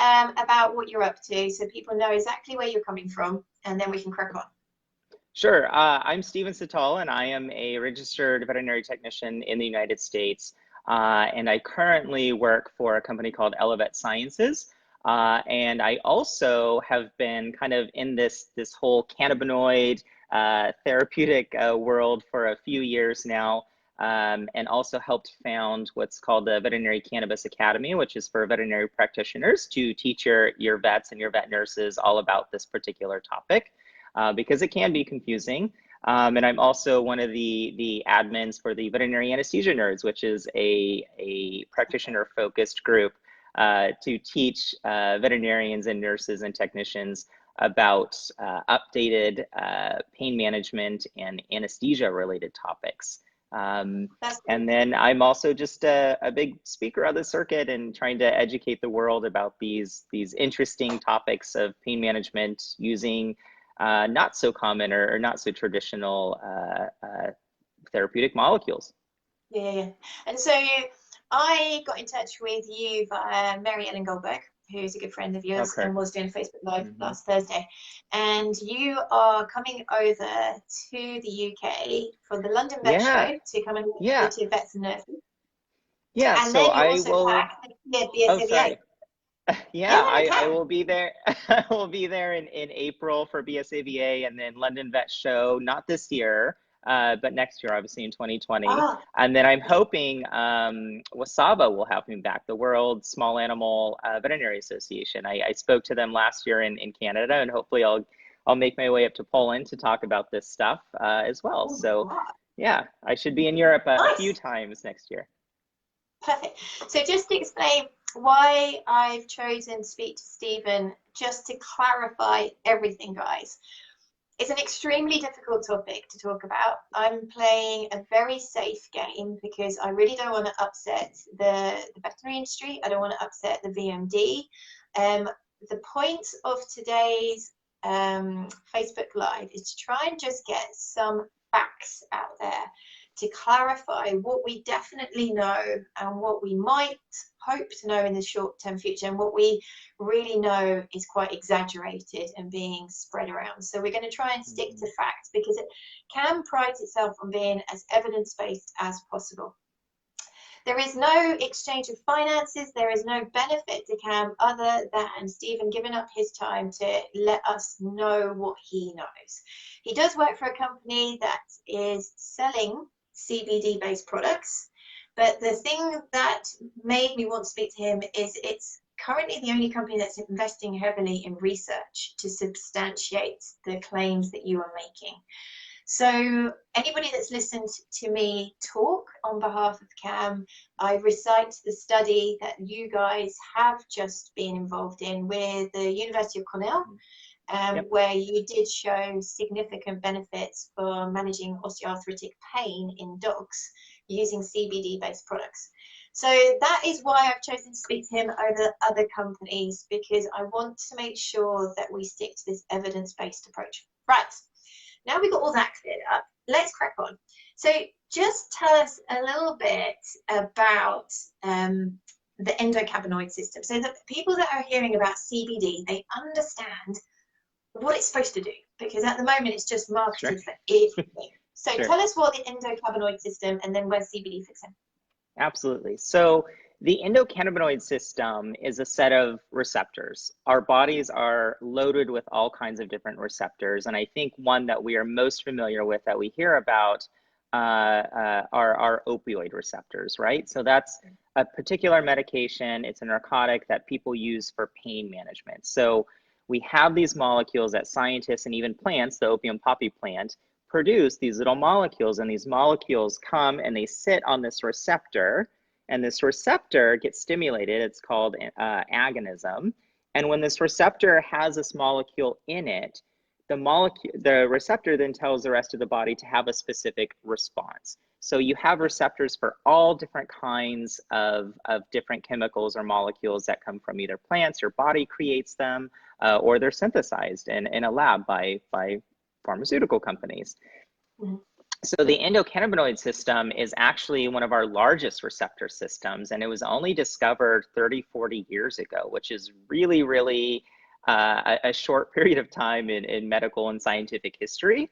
about what you're up to so people know exactly where you're coming from, and then we can crack on. Sure. I'm Steven Sital, and I am a registered veterinary technician in the United States. And I currently work for a company called Elevet Sciences. And I also have been kind of in this whole cannabinoid therapeutic world for a few years now, and also helped found what's called the Veterinary Cannabis Academy, which is for veterinary practitioners to teach your vets and your vet nurses all about this particular topic. Because it can be confusing. And I'm also one of the admins for the Veterinary Anesthesia Nerds, which is a practitioner-focused group to teach veterinarians and nurses and technicians about updated pain management and anesthesia-related topics. And then I'm also just a big speaker on the circuit and trying to educate the world about these interesting topics of pain management using not so common or not so traditional therapeutic molecules. Yeah. And so I got in touch with you via Mary Ellen Goldberg, who's a good friend of yours and was doing a Facebook Live last Thursday. And you are coming over to the UK for the London Vet Show to come and talk to vets and nurses. Yeah, and so then you I also will. pack the Oh, BSAVA. sorry. Yeah, I will be there. I will be there in April for BSAVA and then London Vet Show, not this year, but next year, obviously in 2020. And then I'm hoping WSAVA will have me back, the World Small Animal Veterinary Association. I spoke to them last year in Canada, and hopefully I'll make my way up to Poland to talk about this stuff as well. So yeah, I should be in Europe a few times next year. Perfect. So just to explain why I've chosen to speak to Steven, just to clarify everything, guys. It's an extremely difficult topic to talk about. I'm playing a very safe game because I really don't want to upset the veterinary industry. I don't want to upset the VMD. The point of today's Facebook Live is to try and just get some facts out there to clarify what we definitely know and what we might hope to know in the short-term future, and what we really know is quite exaggerated and being spread around. So we're going to try and stick to facts because it can pride itself on being as evidence-based as possible. There is no exchange of finances. There is no benefit to CAM other than Steven giving up his time to let us know what he knows. He does work for a company that is selling CBD-based products, but the thing that made me want to speak to him is it's currently the only company that's investing heavily in research to substantiate the claims that you are making. So anybody that's listened to me talk on behalf of CAM, I recite the study that you guys have just been involved in with the University of Cornell, where you did show significant benefits for managing osteoarthritic pain in dogs using CBD-based products. So that is why I've chosen to speak to him over other companies, because I want to make sure that we stick to this evidence-based approach. Right, now we've got all that cleared up, let's crack on. So just tell us a little bit about the endocannabinoid system, so that people that are hearing about CBD, they understand what it's supposed to do, because at the moment it's just marketed for everything. So tell us what the endocannabinoid system and then where CBD fits in. Absolutely. So the endocannabinoid system is a set of receptors. Our bodies are loaded with all kinds of different receptors, and I think one that we are most familiar with that we hear about are our opioid receptors, right? So that's a particular medication. It's a narcotic that people use for pain management. So we have these molecules that scientists and even plants, the opium poppy plant, produce these little molecules, and these molecules come and they sit on this receptor, and this receptor gets stimulated. It's called agonism. And when this receptor has this molecule in it, the receptor then tells the rest of the body to have a specific response. So you have receptors for all different kinds of different chemicals or molecules that come from either plants, your body creates them, or they're synthesized in a lab by pharmaceutical companies. So the endocannabinoid system is actually one of our largest receptor systems, and it was only discovered 30, 40 years ago, which is really, really a short period of time in medical and scientific history,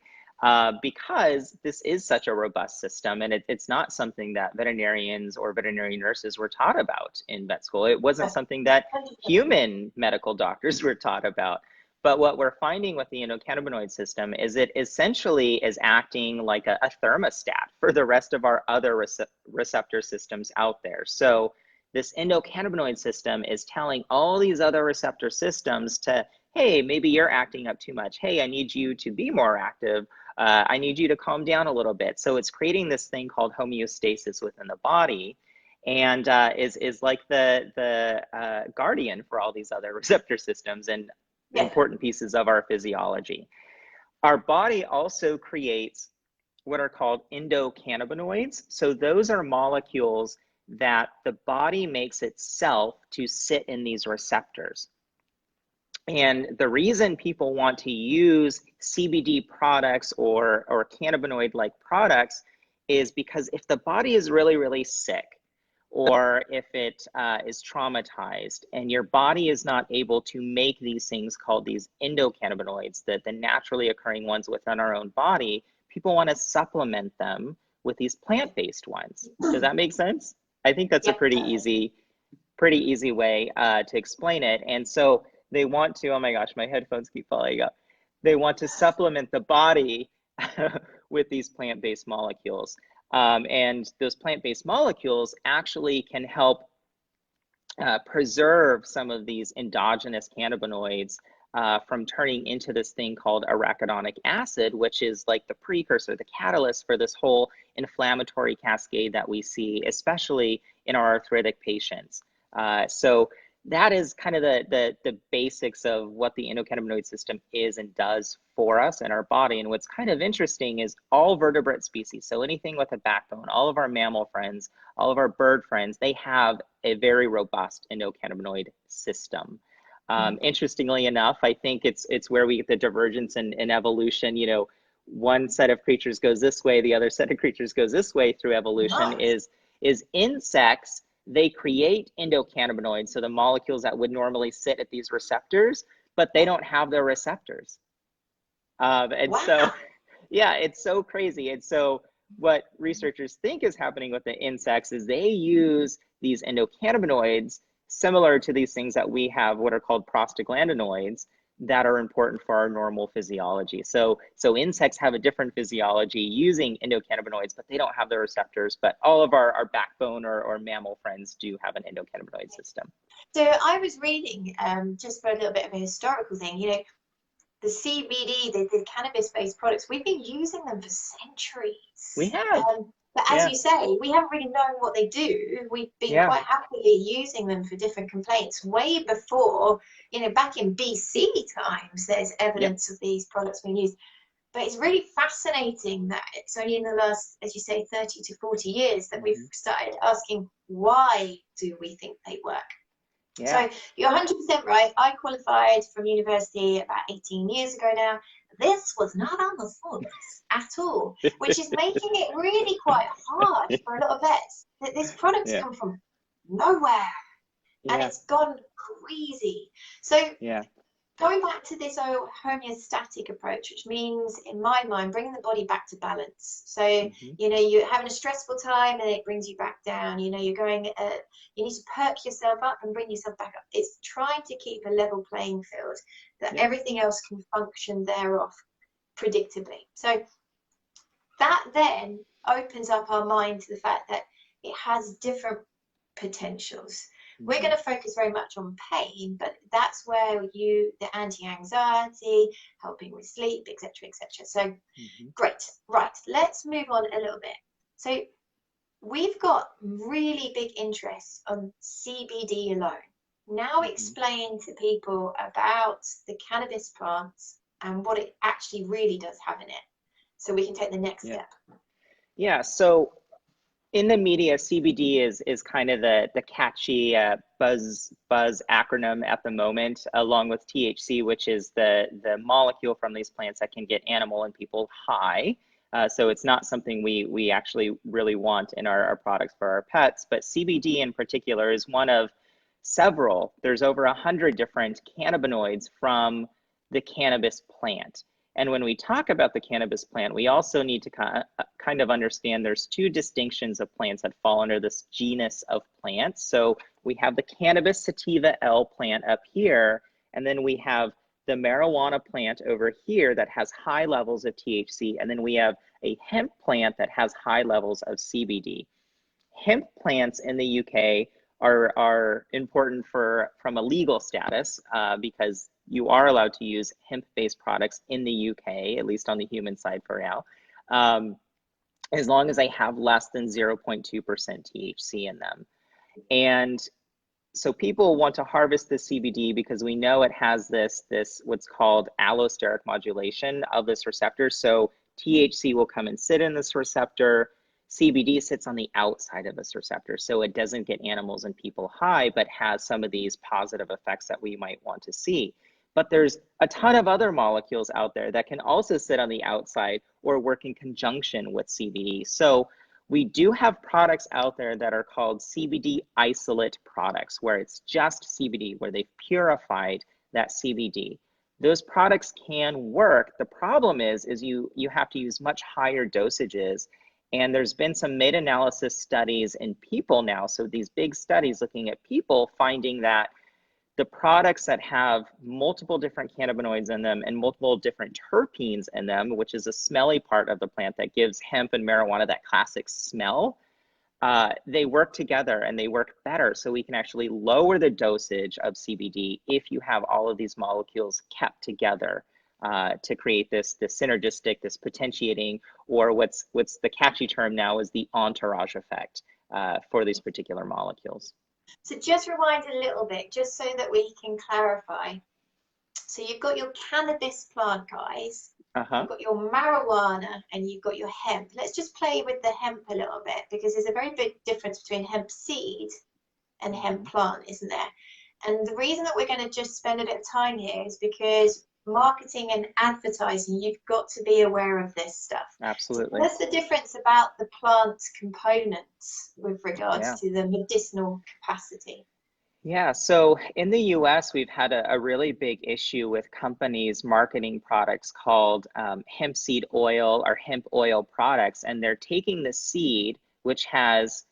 because this is such a robust system, and it's not something that veterinarians or veterinary nurses were taught about in vet school. It wasn't something that human medical doctors were taught about. But what we're finding with the endocannabinoid system is it essentially is acting like a thermostat for the rest of our other receptor systems out there. So this endocannabinoid system is telling all these other receptor systems to, hey, maybe you're acting up too much. Hey, I need you to be more active. I need you to calm down a little bit. So it's creating this thing called homeostasis within the body, and is like the guardian for all these other receptor systems and important pieces of our physiology. Our body also creates what are called endocannabinoids. So those are molecules that the body makes itself to sit in these receptors. And the reason people want to use CBD products or cannabinoid-like products is because if the body is really, really sick, or if it is traumatized and your body is not able to make these things called these endocannabinoids, the naturally occurring ones within our own body, people want to supplement them with these plant-based ones. Does that make sense? I think that's a pretty easy way to explain it. And so they want to, oh my gosh, my headphones keep falling out. They want to supplement the body with these plant-based molecules. And those plant-based molecules actually can help preserve some of these endogenous cannabinoids from turning into this thing called arachidonic acid, which is like the precursor, the catalyst for this whole inflammatory cascade that we see, especially in our arthritic patients. So that is kind of the basics of what the endocannabinoid system is and does for us in our body. And what's kind of interesting is all vertebrate species, so anything with a backbone, all of our mammal friends, all of our bird friends, they have a very robust endocannabinoid system. Interestingly enough, I think it's where we get the divergence in evolution. You know, one set of creatures goes this way, the other set of creatures goes this way through evolution. Is insects, they create endocannabinoids, so the molecules that would normally sit at these receptors, but they don't have the receptors. So, yeah, it's so crazy. And so what researchers think is happening with the insects is they use these endocannabinoids similar to these things that we have, what are called prostaglandinoids, that are important for our normal physiology. So insects have a different physiology using endocannabinoids, but they don't have the receptors. But all of our backbone or mammal friends do have an endocannabinoid system. So I was reading, just for a little bit of a historical thing, you know, the CBD, the cannabis-based products, we've been using them for centuries. We have. But as you say, we haven't really known what they do. We've been quite happily using them for different complaints way before, you know, back in BC times, there's evidence of these products being used. But it's really fascinating that it's only in the last, as you say, 30 to 40 years that we've started asking, why do we think they work? So you're 100% right. I qualified from university about 18 years ago now. This was not on the syllabus at all, which is making it really quite hard for a lot of vets. That this product's come from nowhere and it's gone crazy. So going back to this homeostatic approach, which means, in my mind, bringing the body back to balance. So, you know, you're having a stressful time and it brings you back down. You know, you're going, you need to perk yourself up and bring yourself back up. It's trying to keep a level playing field that everything else can function thereof predictably. So that then opens up our mind to the fact that it has different potentials. We're going to focus very much on pain, but that's where the anti-anxiety, helping with sleep, etc., etc. So great. Right, let's move on a little bit. So we've got really big interest on CBD alone. Now explain to people about the cannabis plants and what it actually really does have in it, so we can take the next step. Yeah, so in the media, CBD is kind of the catchy buzz acronym at the moment, along with THC, which is the molecule from these plants that can get animal and people high. So it's not something we actually really want in our products for our pets. But CBD in particular is one of several. There's over 100 different cannabinoids from the cannabis plant. And when we talk about the cannabis plant, we also need to kind of understand there's two distinctions of plants that fall under this genus of plants. So we have the cannabis sativa L plant up here, and then we have the marijuana plant over here that has high levels of THC, and then we have a hemp plant that has high levels of CBD. Hemp plants in the UK are important from a legal status because you are allowed to use hemp-based products in the UK, at least on the human side for now, as long as they have less than 0.2% THC in them. And so people want to harvest the CBD because we know it has this what's called allosteric modulation of this receptor. So THC will come and sit in this receptor. CBD sits on the outside of this receptor, so it doesn't get animals and people high, but has some of these positive effects that we might want to see. But there's a ton of other molecules out there that can also sit on the outside or work in conjunction with CBD. So we do have products out there that are called CBD isolate products, where it's just CBD, where they've purified that CBD. Those products can work. The problem is you have to use much higher dosages. And there's been some meta-analysis studies in people now. So these big studies looking at people finding that the products that have multiple different cannabinoids in them and multiple different terpenes in them, which is a smelly part of the plant that gives hemp and marijuana that classic smell, they work together and they work better. So we can actually lower the dosage of CBD if you have all of these molecules kept together to create this synergistic, this potentiating, or what's the catchy term now is the entourage effect for these particular molecules. So just rewind a little bit, just so that we can clarify. So you've got your cannabis plant, guys. You've got your marijuana and you've got your hemp. Let's just play with the hemp a little bit, because there's a very big difference between hemp seed and hemp plant, isn't there? And the reason that we're going to just spend a bit of time here is because marketing and advertising, you've got to be aware of this stuff. Absolutely. So what's the difference about the plant components with regards to the medicinal capacity? Yeah, so in the US, we've had a really big issue with companies marketing products called hemp seed oil or hemp oil products, and they're taking the seed, which has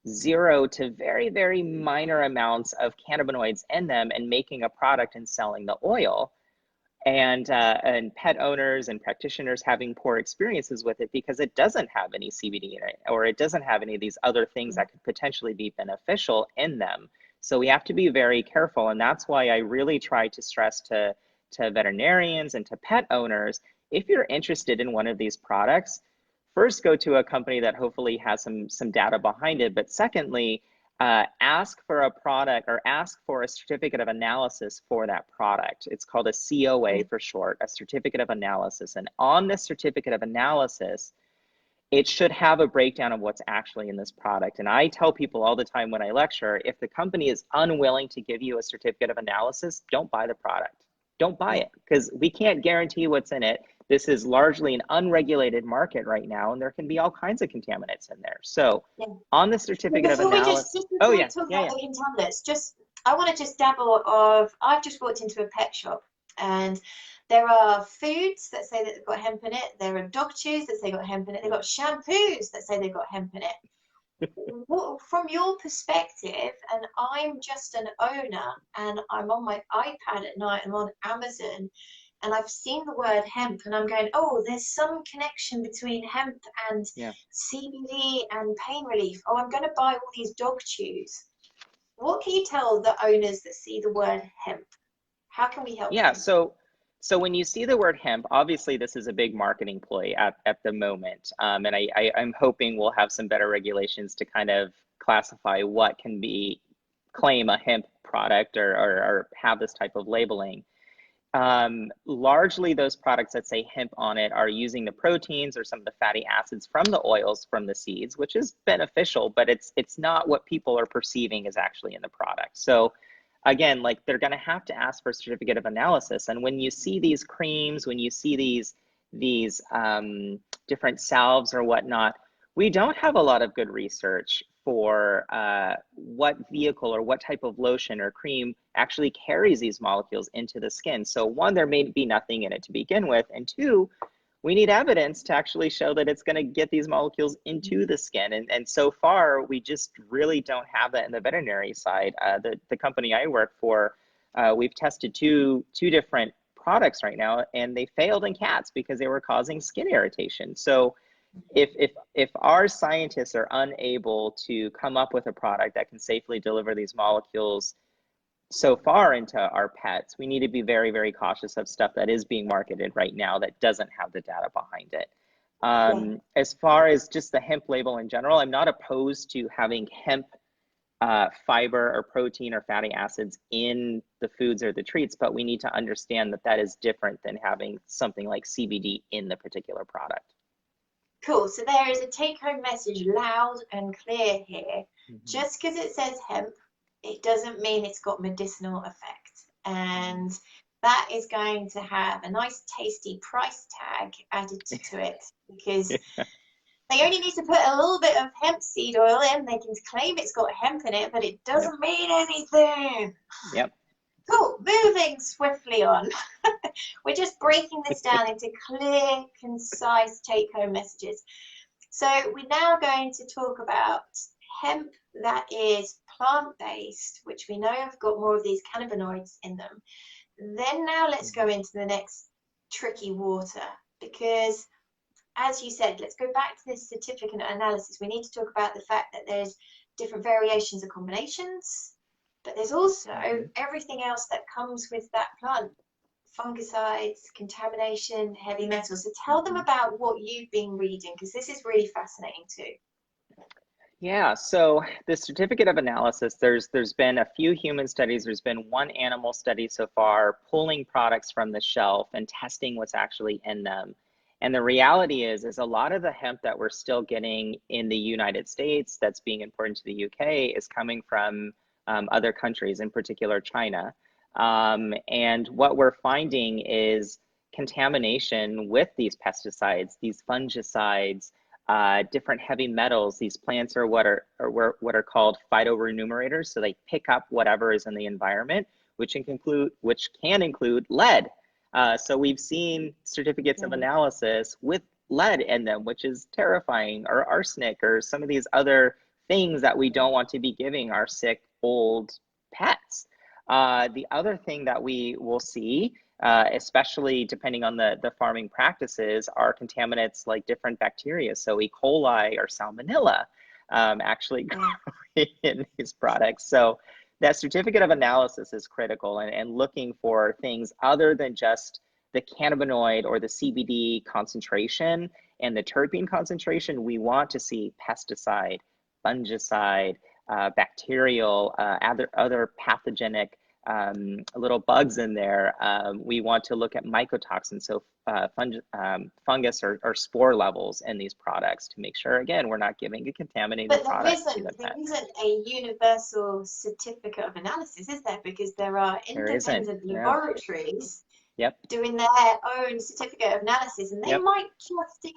0 to very, very minor amounts of cannabinoids in them, and making a product and selling the oil. And pet owners and practitioners having poor experiences with it because it doesn't have any CBD in it, or it doesn't have any of these other things that could potentially be beneficial in them. So we have to be very careful, and that's why I really try to stress to veterinarians and to pet owners, if you're interested in one of these products, first go to a company that hopefully has some data behind it, but secondly, ask for a product or ask for a certificate of analysis for that product. It's called a COA for short, a certificate of analysis. And on this certificate of analysis, it should have a breakdown of what's actually in this product. And I tell people all the time when I lecture, if the company is unwilling to give you a certificate of analysis, don't buy the product. Don't buy it, because we can't guarantee what's in it. This is largely an unregulated market right now, and there can be all kinds of contaminants in there. So on the certificate of analysis, contaminants, I want to just dabble of, I've just walked into a pet shop and there are foods that say that they've got hemp in it. There are dog chews that say they've got hemp in it. They've got shampoos that say they've got hemp in it. From your perspective, and I'm just an owner and I'm on my iPad at night, I'm on Amazon, and I've seen the word hemp and I'm going, oh, there's some connection between hemp and CBD and pain relief. Oh, I'm going to buy all these dog chews. What can you tell the owners that see the word hemp? How can we help them? So when you see the word hemp, obviously this is a big marketing ploy at the moment. And I'm hoping we'll have some better regulations to kind of classify what can claim a hemp product or have this type of labeling. Largely those products that say hemp on it are using the proteins or some of the fatty acids from the oils from the seeds, which is beneficial, but it's not what people are perceiving is actually in the product. So again, like, they're going to have to ask for a certificate of analysis. And when you see these creams, when you see these these different salves or whatnot, we don't have a lot of good research for what vehicle or what type of lotion or cream actually carries these molecules into the skin. So one, there may be nothing in it to begin with, and two, we need evidence to actually show that it's going to get these molecules into the skin. And so far, we just really don't have that in the veterinary side. The company I work for, we've tested two different products right now, and they failed in cats because they were causing skin irritation. So if our scientists are unable to come up with a product that can safely deliver these molecules so far into our pets, we need to be very, very cautious of stuff that is being marketed right now that doesn't have the data behind it. As far as just the hemp label in general, I'm not opposed to having hemp fiber or protein or fatty acids in the foods or the treats, but we need to understand that that is different than having something like CBD in the particular product. Cool. So there is a take-home message loud and clear here. Just because it says hemp, it doesn't mean it's got medicinal effect. And that is going to have a nice tasty price tag added to it, because they only need to put a little bit of hemp seed oil in. They can claim it's got hemp in it, but it doesn't mean anything. Yep. Cool. Moving swiftly on. We're just breaking this down into clear, concise take-home messages. So we're now going to talk about hemp that is plant-based, which we know have got more of these cannabinoids in them. Then now let's go into the next tricky water, because as you said, let's go back to this certificate analysis. We need to talk about the fact that there's different variations or combinations, but there's also everything else that comes with that plant. Fungicides, contamination, heavy metals. So tell them about what you've been reading, because this is really fascinating too. Yeah, so the certificate of analysis, there's been a few human studies, there's been one animal study so far, pulling products from the shelf and testing what's actually in them. And the reality is a lot of the hemp that we're still getting in the United States that's being imported to the UK is coming from other countries, in particular China. And what we're finding is contamination with these pesticides, these fungicides, different heavy metals. These plants are what are called phytoremunerators, so they pick up whatever is in the environment, which can include lead. So we've seen certificates of analysis with lead in them, which is terrifying, or arsenic, or some of these other things that we don't want to be giving our sick old pets. The other thing that we will see, especially depending on the farming practices, are contaminants like different bacteria. So E. coli or salmonella actually grow in these products. So that certificate of analysis is critical, and looking for things other than just the cannabinoid or the CBD concentration and the terpene concentration. We want to see pesticide, fungicide, bacterial, other pathogenic little bugs in there. We want to look at mycotoxins, so fungus or spore levels in these products to make sure, again, we're not giving a contaminated product to the pet. There isn't a universal certificate of analysis, is there? Because there are independent laboratories doing their own certificate of analysis, and they might just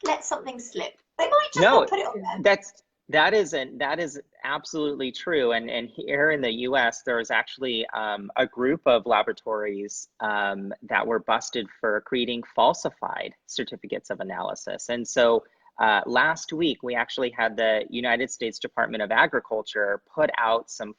let something slip. They might just not put it on there. That is absolutely true. And here in the US, there was actually a group of laboratories that were busted for creating falsified certificates of analysis. And so last week, we actually had the United States Department of Agriculture put out some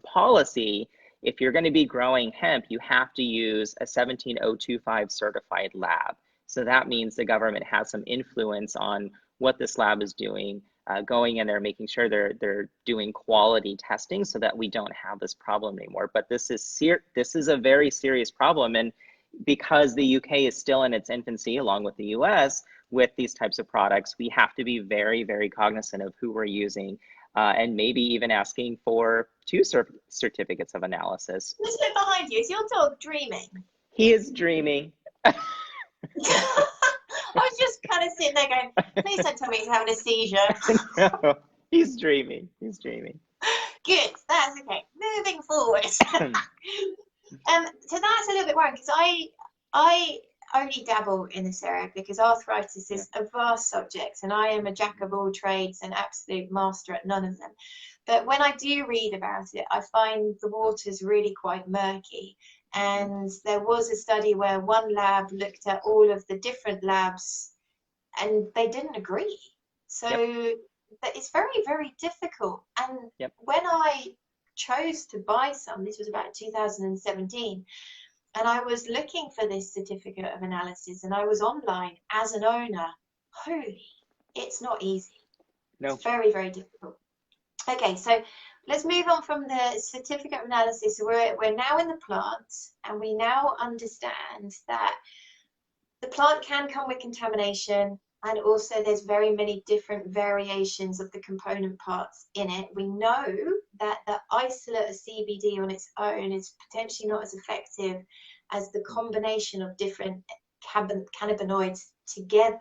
policy. If you're going to be growing hemp, you have to use a 17025 certified lab. So that means the government has some influence on what this lab is doing. Going in there, making sure they're doing quality testing so that we don't have this problem anymore. But this is a very serious problem, and because the UK is still in its infancy, along with the US, with these types of products, we have to be very, very cognizant of who we're using, and maybe even asking for 2 certificates of analysis. Who's behind you? Is your dog dreaming? He is dreaming. I was just kind of sitting there going, please don't tell me he's having a seizure. No, he's dreaming. He's dreaming. Good, that's okay. Moving forward. So that's a little bit worrying, because I only dabble in this area because arthritis is a vast subject and I am a jack of all trades and absolute master at none of them. But when I do read about it, I find the water's really quite murky. And there was a study where one lab looked at all of the different labs and they didn't agree. So that it's very, very difficult. And when I chose to buy some, this was about 2017, and I was looking for this certificate of analysis and I was online as an owner. Holy, it's not easy. No. It's very, very difficult. Okay, so let's move on from the certificate of analysis. We're now in the plant and we now understand that the plant can come with contamination, and also there's very many different variations of the component parts in it. We know that the isolate of CBD on its own is potentially not as effective as the combination of different cannabinoids together.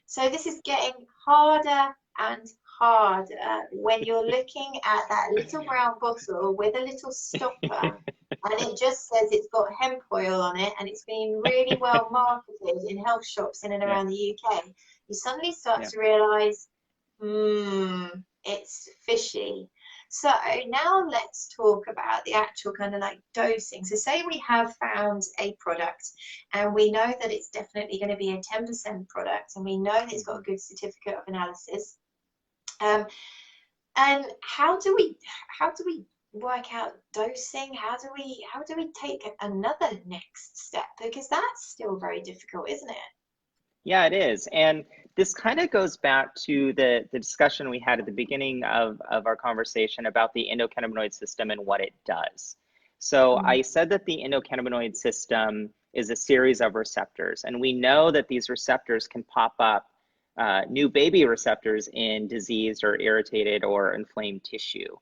So this is getting harder and harder when you're looking at that little brown bottle with a little stopper and it just says it's got hemp oil on it and it's been really well marketed in health shops in and around the UK. You suddenly start to realize, it's fishy. So now let's talk about the actual kind of like dosing. So say we have found a product and we know that it's definitely going to be a 10% product and we know that it's got a good certificate of analysis. And how do we work out dosing? How do we take another next step? Because that's still very difficult, isn't it? Yeah, it is. And this kind of goes back to the discussion we had at the beginning of our conversation about the endocannabinoid system and what it does. So I said that the endocannabinoid system is a series of receptors, and we know that these receptors can pop up new baby receptors in diseased or irritated or inflamed tissue.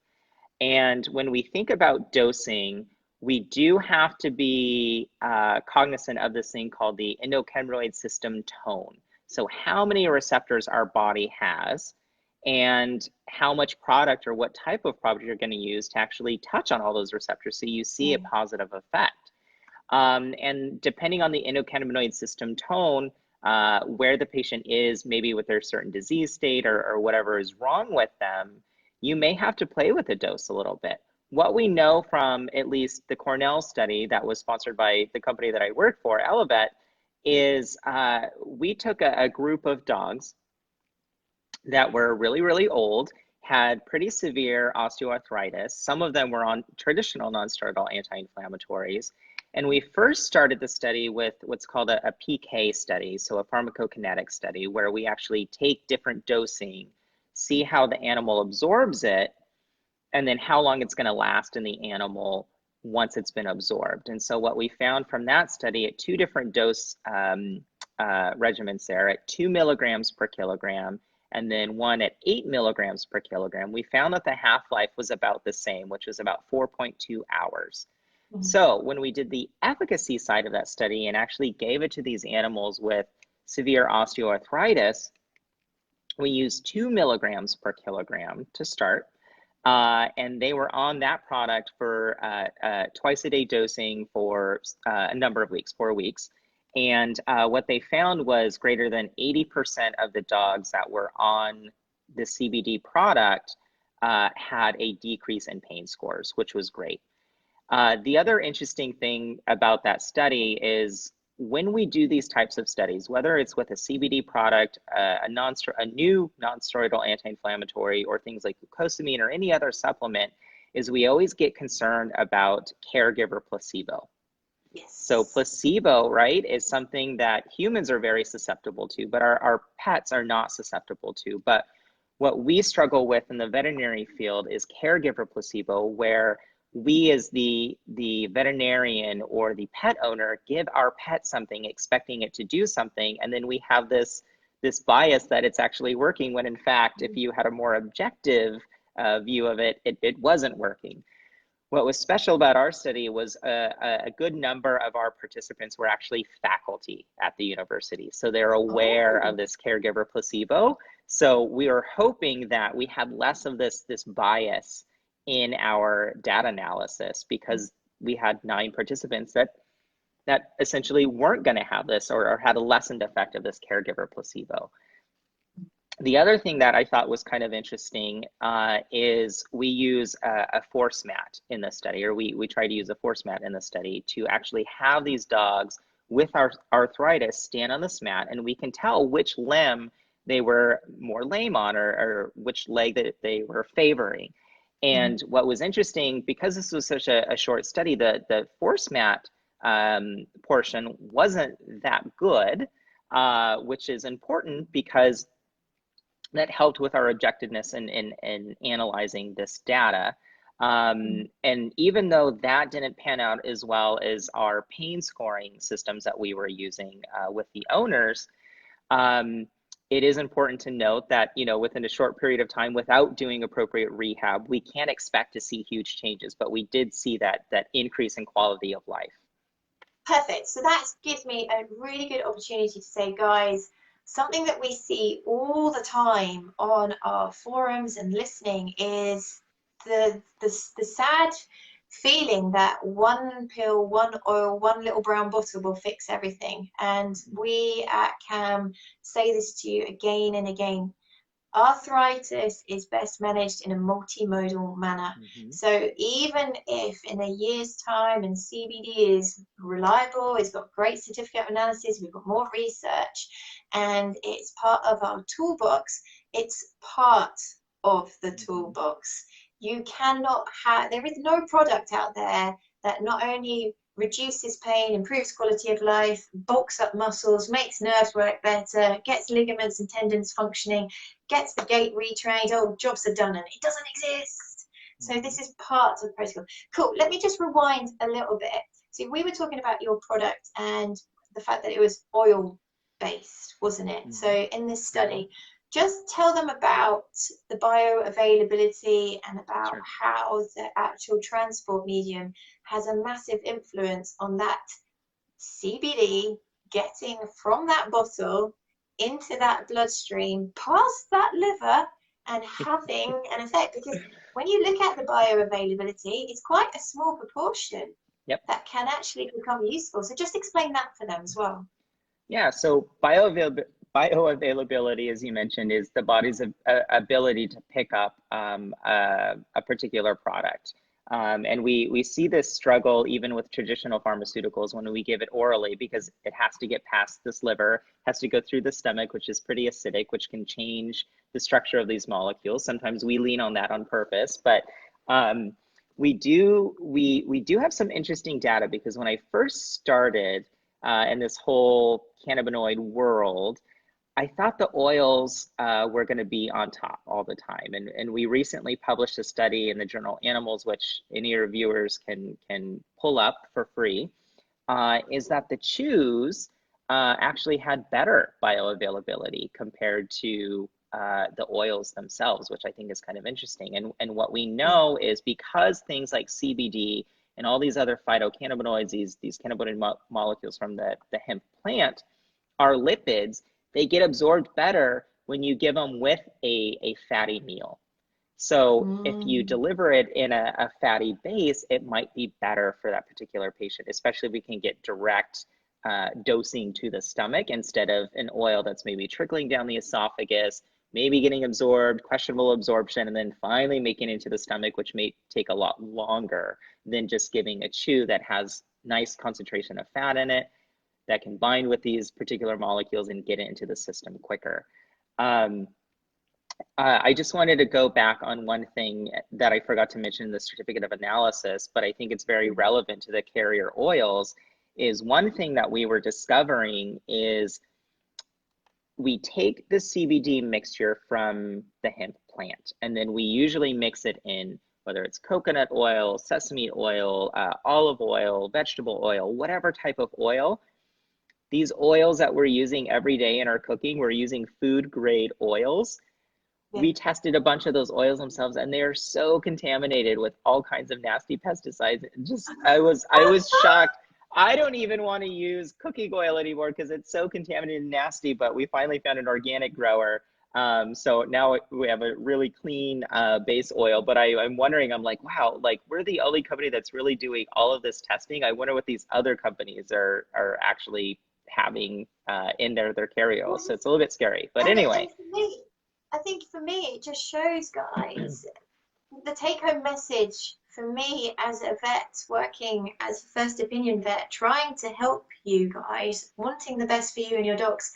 And when we think about dosing, we do have to be cognizant of this thing called the endocannabinoid system tone. So how many receptors our body has and how much product or what type of product you're going to use to actually touch on all those receptors so you see a positive effect. And depending on the endocannabinoid system tone, where the patient is, maybe with their certain disease state or whatever is wrong with them, you may have to play with the dose a little bit. What we know from at least the Cornell study that was sponsored by the company that I work for, Elevet, is we took a group of dogs that were really, really old, had pretty severe osteoarthritis. Some of them were on traditional non-steroidal anti-inflammatories. And we first started the study with what's called a PK study, so a pharmacokinetic study, where we actually take different dosing, see how the animal absorbs it, and then how long it's going to last in the animal once it's been absorbed. And so what we found from that study at two different dose regimens there, at 2 milligrams per kilogram, and then one at 8 milligrams per kilogram, we found that the half-life was about the same, which was about 4.2 hours. So when we did the efficacy side of that study and actually gave it to these animals with severe osteoarthritis, we used 2 milligrams per kilogram to start. And they were on that product for twice-a-day dosing for a number of weeks, 4 weeks. And what they found was greater than 80% of the dogs that were on the CBD product had a decrease in pain scores, which was great. The other interesting thing about that study is when we do these types of studies, whether it's with a CBD product, a new non-steroidal anti-inflammatory, or things like glucosamine or any other supplement, is we always get concerned about caregiver placebo. Yes. So placebo, right, is something that humans are very susceptible to, but our pets are not susceptible to. But what we struggle with in the veterinary field is caregiver placebo, where we as the veterinarian or the pet owner give our pet something expecting it to do something, and then we have this bias that it's actually working, when in fact, if you had a more objective view of it, it wasn't working. What was special about our study was a good number of our participants were actually faculty at the university. So they're aware of this caregiver placebo. So we were hoping that we had less of this bias in our data analysis, because we had 9 participants that that essentially weren't going to have this, or had a lessened effect of this caregiver placebo. The other thing that I thought was kind of interesting is we use a force mat in the study, or we try to use a force mat in the study to actually have these dogs with our arthritis stand on this mat, and we can tell which limb they were more lame on, or which leg that they were favoring. And what was interesting, because this was such a short study, the force mat portion wasn't that good, which is important because that helped with our objectiveness in analyzing this data. And even though that didn't pan out as well as our pain scoring systems that we were using with the owners, it is important to note that, you know, within a short period of time, without doing appropriate rehab, we can't expect to see huge changes, but we did see that increase in quality of life. Perfect. So that gives me a really good opportunity to say, guys, something that we see all the time on our forums and listening is the sad feeling that one pill, one oil, one little brown bottle will fix everything. And we at CAM say this to you again and again. Arthritis is best managed in a multimodal manner. So even if in a year's time and CBD is reliable, it's got great certificate of analysis, we've got more research, and it's part of our toolbox, it's part of the toolbox. You cannot have, there is no product out there that not only reduces pain, improves quality of life, bulks up muscles, makes nerves work better, gets ligaments and tendons functioning, gets the gait retrained, oh, jobs are done, and it doesn't exist. So this is part of the protocol. Cool, let me just rewind a little bit. So we were talking about your product and the fact that it was oil-based, wasn't it? So in this study, just tell them about the bioavailability and about how the actual transport medium has a massive influence on that CBD getting from that bottle into that bloodstream, past that liver, and having an effect. Because when you look at the bioavailability, it's quite a small proportion that can actually become useful. So just explain that for them as well. Yeah, so bioavailability, as you mentioned, is the body's ability to pick up a particular product. And we see this struggle even with traditional pharmaceuticals when we give it orally, because it has to get past this liver, has to go through the stomach, which is pretty acidic, which can change the structure of these molecules. Sometimes we lean on that on purpose, but we do have some interesting data, because when I first started in this whole cannabinoid world, I thought the oils were going to be on top all the time. And we recently published a study in the journal Animals, which any reviewers can pull up for free, is that the chews actually had better bioavailability compared to the oils themselves, which I think is kind of interesting. And what we know is, because things like CBD and all these other phytocannabinoids, these cannabinoid molecules from the hemp plant, are lipids, they get absorbed better when you give them with a fatty meal. So if you deliver it in a fatty base, it might be better for that particular patient, especially if we can get direct dosing to the stomach instead of an oil that's maybe trickling down the esophagus, maybe getting absorbed, questionable absorption, and then finally making it into the stomach, which may take a lot longer than just giving a chew that has nice concentration of fat in it, that can bind with these particular molecules and get it into the system quicker. I just wanted to go back on one thing that I forgot to mention in the certificate of analysis, but I think it's very relevant to the carrier oils, is one thing that we were discovering is we take the CBD mixture from the hemp plant, and then we usually mix it in, whether it's coconut oil, sesame oil, olive oil, vegetable oil, whatever type of oil. These oils that we're using every day in our cooking, we're using food grade oils. We tested a bunch of those oils themselves, and they are so contaminated with all kinds of nasty pesticides. I was shocked. I don't even want to use cooking oil anymore because it's so contaminated and nasty, but we finally found an organic grower So now we have a really clean base oil, but I'm wondering, I'm like, wow, like we're the only company that's really doing all of this testing. I wonder what these other companies are actually having in their carry oils. So it's a little bit scary, but anyway. And for me, I think for me, it just shows, guys, the take-home message for me as a vet, working as a first opinion vet, trying to help you guys, wanting the best for you and your dogs.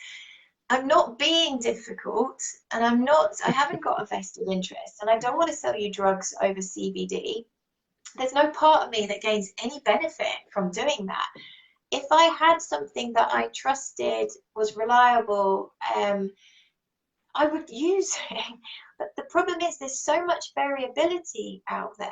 I'm not being difficult, and I haven't got a vested interest, and I don't want to sell you drugs over CBD. There's no part of me that gains any benefit from doing that. If I had something that I trusted, was reliable, I would use it. But the problem is there's so much variability out there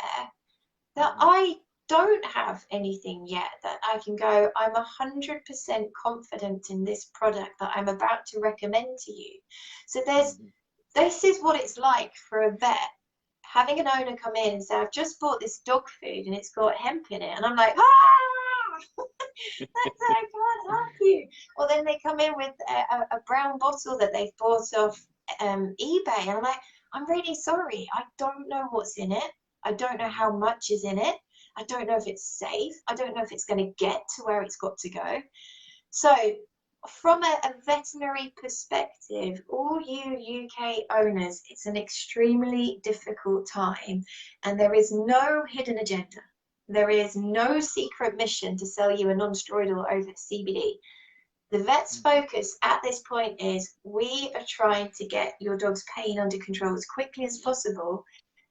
that I don't have anything yet that I can go, I'm 100% confident in this product that I'm about to recommend to you. So this is what it's like for a vet, having an owner come in and say, I've just bought this dog food and it's got hemp in it. And I'm like, ah, I can't help you. Or then they come in with a brown bottle that they've bought off eBay. And I'm like, I'm really sorry. I don't know what's in it. I don't know how much is in it. I don't know if it's safe. I don't know if it's going to get to where it's got to go. So from a veterinary perspective, all you UK owners, it's an extremely difficult time, and there is no hidden agenda. There is no secret mission to sell you a non-steroidal over CBD. The vet's focus at this point is we are trying to get your dog's pain under control as quickly as possible,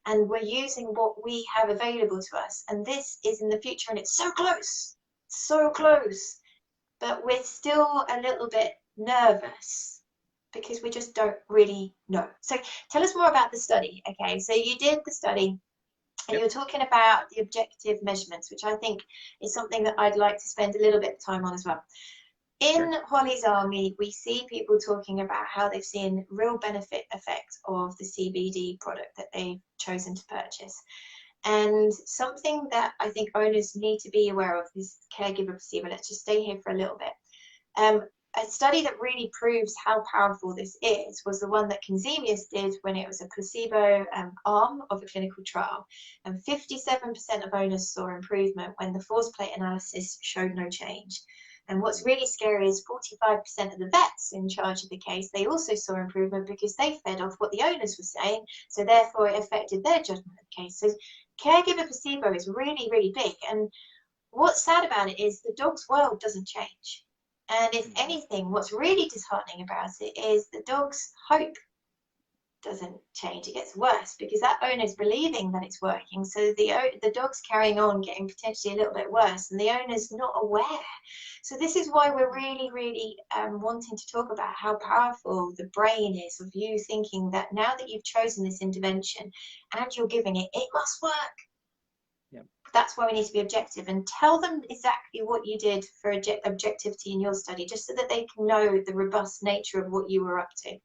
and we're using what we have available to us. And this is in the future, and it's so close, but we're still a little bit nervous because we just don't really know. So tell us more about the study. Okay, so you did the study. And you're talking about the objective measurements, which I think is something that I'd like to spend a little bit of time on as well. In Holly's Army, we see people talking about how they've seen real benefit effect of the CBD product that they've chosen to purchase. And something that I think owners need to be aware of is caregiver placebo. Let's just stay here for a little bit. A study that really proves how powerful this is was the one that Conzemius did when it was a placebo arm of a clinical trial. And 57% of owners saw improvement when the force plate analysis showed no change. And what's really scary is 45% of the vets in charge of the case, they also saw improvement because they fed off what the owners were saying. So therefore it affected their judgment of the case. So caregiver placebo is really, really big. And what's sad about it is the dog's world doesn't change. And if anything, what's really disheartening about it is the dog's hope doesn't change. It gets worse because that owner's believing that it's working. So the dog's carrying on, getting potentially a little bit worse, and the owner's not aware. So this is why we're really, really wanting to talk about how powerful the brain is of you thinking that now that you've chosen this intervention and you're giving it, it must work. That's why we need to be objective, and tell them exactly what you did for objectivity in your study, just so that they can know the robust nature of what you were up to.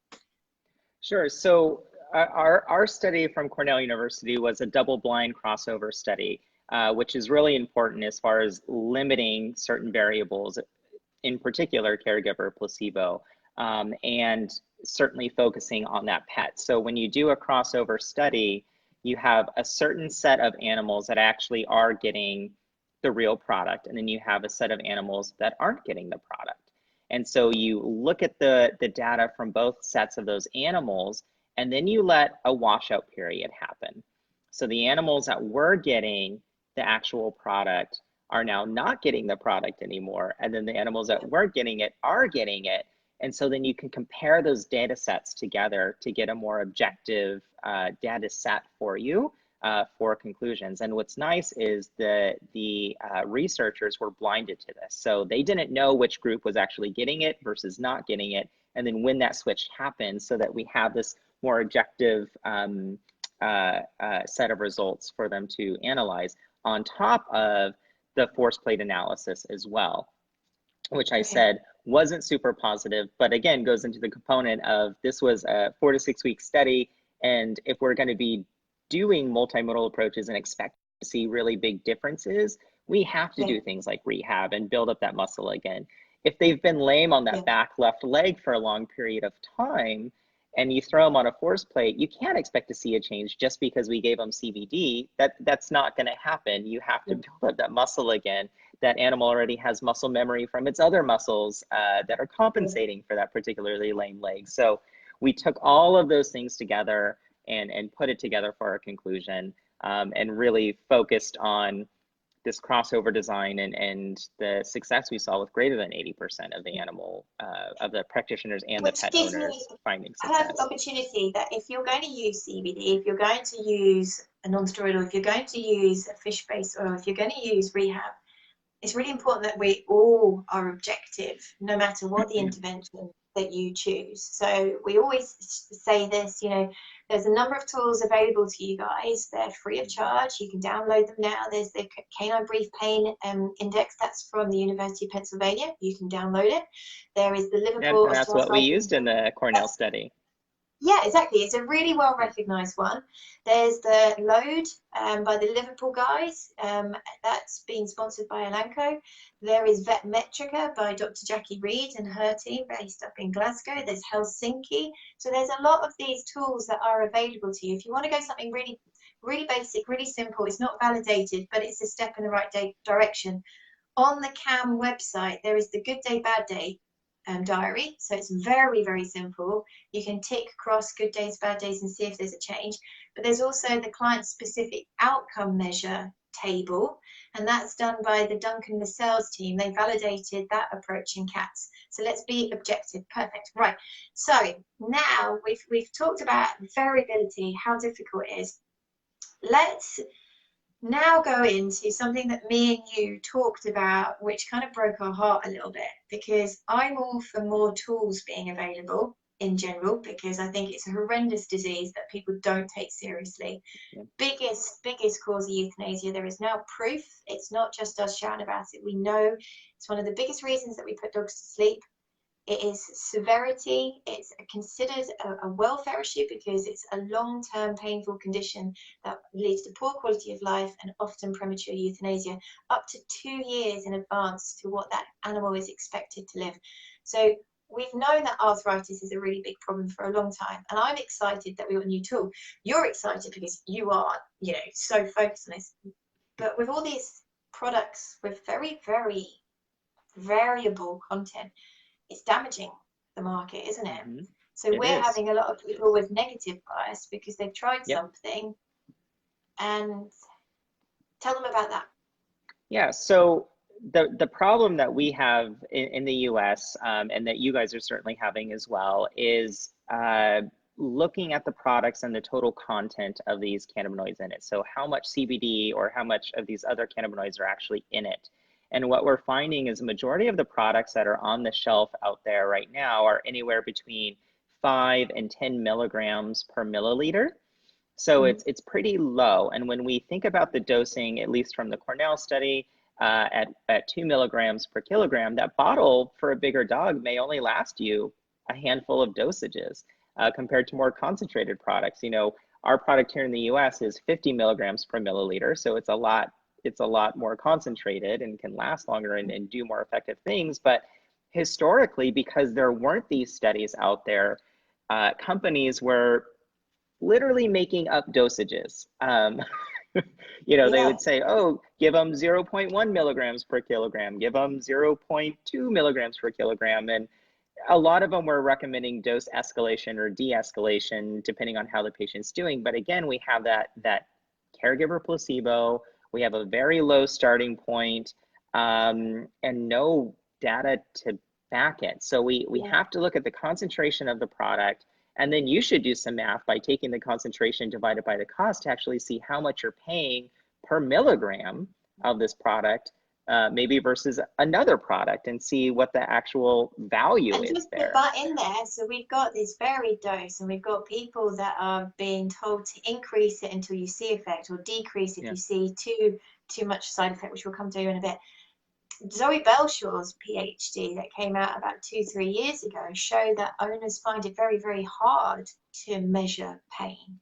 Sure. So our study from Cornell University was a double-blind crossover study, which is really important as far as limiting certain variables, in particular caregiver placebo, and certainly focusing on that pet. So when you do a crossover study, you have a certain set of animals that actually are getting the real product, and then you have a set of animals that aren't getting the product. And so you look at the data from both sets of those animals, and then you let a washout period happen. So the animals that were getting the actual product are now not getting the product anymore, and then the animals that weren't getting it are getting it. And so then you can compare those data sets together to get a more objective data set for you for conclusions. And what's nice is the researchers were blinded to this. So they didn't know which group was actually getting it versus not getting it. And then when that switch happened, so that we have this more objective set of results for them to analyze on top of the force plate analysis as well, which I said wasn't super positive, but again, goes into the component of this was a 4 to 6 week study. And if we're going to be doing multimodal approaches and expect to see really big differences, we have to do things like rehab and build up that muscle again. If they've been lame on that back left leg for a long period of time, and you throw them on a force plate, you can't expect to see a change just because we gave them CBD. That's not going to happen. You have to build up that muscle again. That animal already has muscle memory from its other muscles that are compensating for that particularly lame leg. So we took all of those things together and put it together for our conclusion, and really focused on this crossover design and the success we saw with greater than 80% of the animal, of the practitioners and the pet owners finding success. Perfect opportunity that if you're going to use CBD, if you're going to use a non-steroidal, if you're going to use a fish-based oil, if you're going to use rehab, it's really important that we all are objective, no matter what the intervention that you choose. So we always say this, you know, there's a number of tools available to you guys. They're free of charge. You can download them now. There's the Canine Brief Pain Index. That's from the University of Pennsylvania. You can download it. There is the Liverpool. And that's what we used in the Cornell study. Yeah, exactly. It's a really well recognized one. There's the Load by the Liverpool guys. That's been sponsored by Elanco. There is Vetmetrica by Dr. Jackie Reed and her team based up in Glasgow. There's Helsinki. So there's a lot of these tools that are available to you. If you want to go something really, really basic, really simple, it's not validated, but it's a step in the right direction. On the CAM website, there is the Good Day, Bad Day diary. So it's very, very simple. You can tick across good days, bad days, and see if there's a change. But there's also the client-specific outcome measure table, and that's done by the Duncan Lascelles team. They validated that approach in cats. So let's be objective. Perfect. Right. So now we've talked about variability, how difficult it is. Let's now go into something that me and you talked about, which kind of broke our heart a little bit, because I'm all for more tools being available in general, because I think it's a horrendous disease that people don't take seriously. Yeah. Biggest cause of euthanasia. There is now proof. It's not just us shouting about it. We know it's one of the biggest reasons that we put dogs to sleep. It is severity. It's considered a welfare issue because it's a long-term painful condition that leads to poor quality of life and often premature euthanasia, up to 2 years in advance to what that animal is expected to live. So we've known that arthritis is a really big problem for a long time, and I'm excited that we got a new tool. You're excited because you are, you know, so focused on this. But with all these products with very, very variable content, it's damaging the market, isn't it? Mm-hmm. So we're having a lot of people with negative bias because they've tried something. And tell them about that. Yeah, so the problem that we have in the US, and that you guys are certainly having as well, is looking at the products and the total content of these cannabinoids in it. So how much CBD or how much of these other cannabinoids are actually in it. And what we're finding is the majority of the products that are on the shelf out there right now are anywhere between 5 and 10 milligrams per milliliter. So it's pretty low. And when we think about the dosing, at least from the Cornell study, at 2 milligrams per kilogram, that bottle for a bigger dog may only last you a handful of dosages compared to more concentrated products. You know, our product here in the US is 50 milligrams per milliliter. So it's a lot more concentrated and can last longer and do more effective things. But historically, because there weren't these studies out there, companies were literally making up dosages. You know, they would say, oh, give them 0.1 milligrams per kilogram, give them 0.2 milligrams per kilogram. And a lot of them were recommending dose escalation or de-escalation, depending on how the patient's doing. But again, we have that caregiver placebo. We have a very low starting point, and no data to back it. So we have to look at the concentration of the product, and then you should do some math by taking the concentration divided by the cost to actually see how much you're paying per milligram of this product, maybe versus another product, and see what the actual value is just there. Put that in there. So we've got this varied dose, and we've got people that are being told to increase it until you see effect, or decrease if you see too much side effect, which we'll come to in a bit. Zoe Belshaw's PhD that came out about 2-3 years ago showed that owners find it very, very hard to measure pain.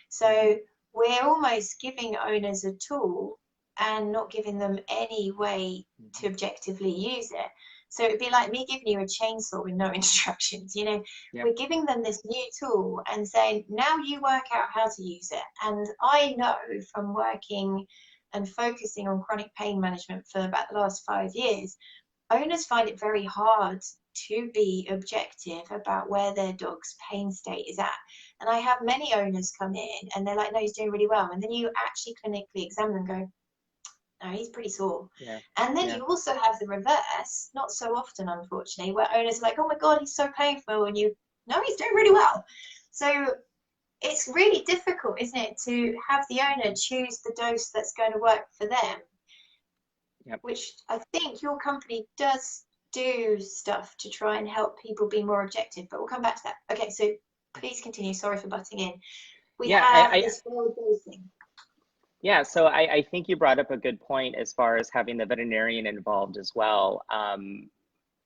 So we're almost giving owners a tool and not giving them any way to objectively use it. So it'd be like me giving you a chainsaw with no instructions. You know, Yep. we're giving them this new tool and saying, now you work out how to use it. And I know from working and focusing on chronic pain management for about the last 5 years, owners find it very hard to be objective about where their dog's pain state is at. And I have many owners come in and they're like, no, he's doing really well. And then you actually clinically examine them and go, no, he's pretty sore. Yeah. And then Yeah. you also have the reverse, not so often, unfortunately, where owners are like, oh my God, he's so painful. And you, no, he's doing really well. So it's really difficult, isn't it, to have the owner choose the dose that's going to work for them, Yep. which I think your company does do stuff to try and help people be more objective, but we'll come back to that. Okay, so please continue. Sorry for butting in. We Yeah, have this forward dosing. yeah, so I think you brought up a good point as far as having the veterinarian involved as well.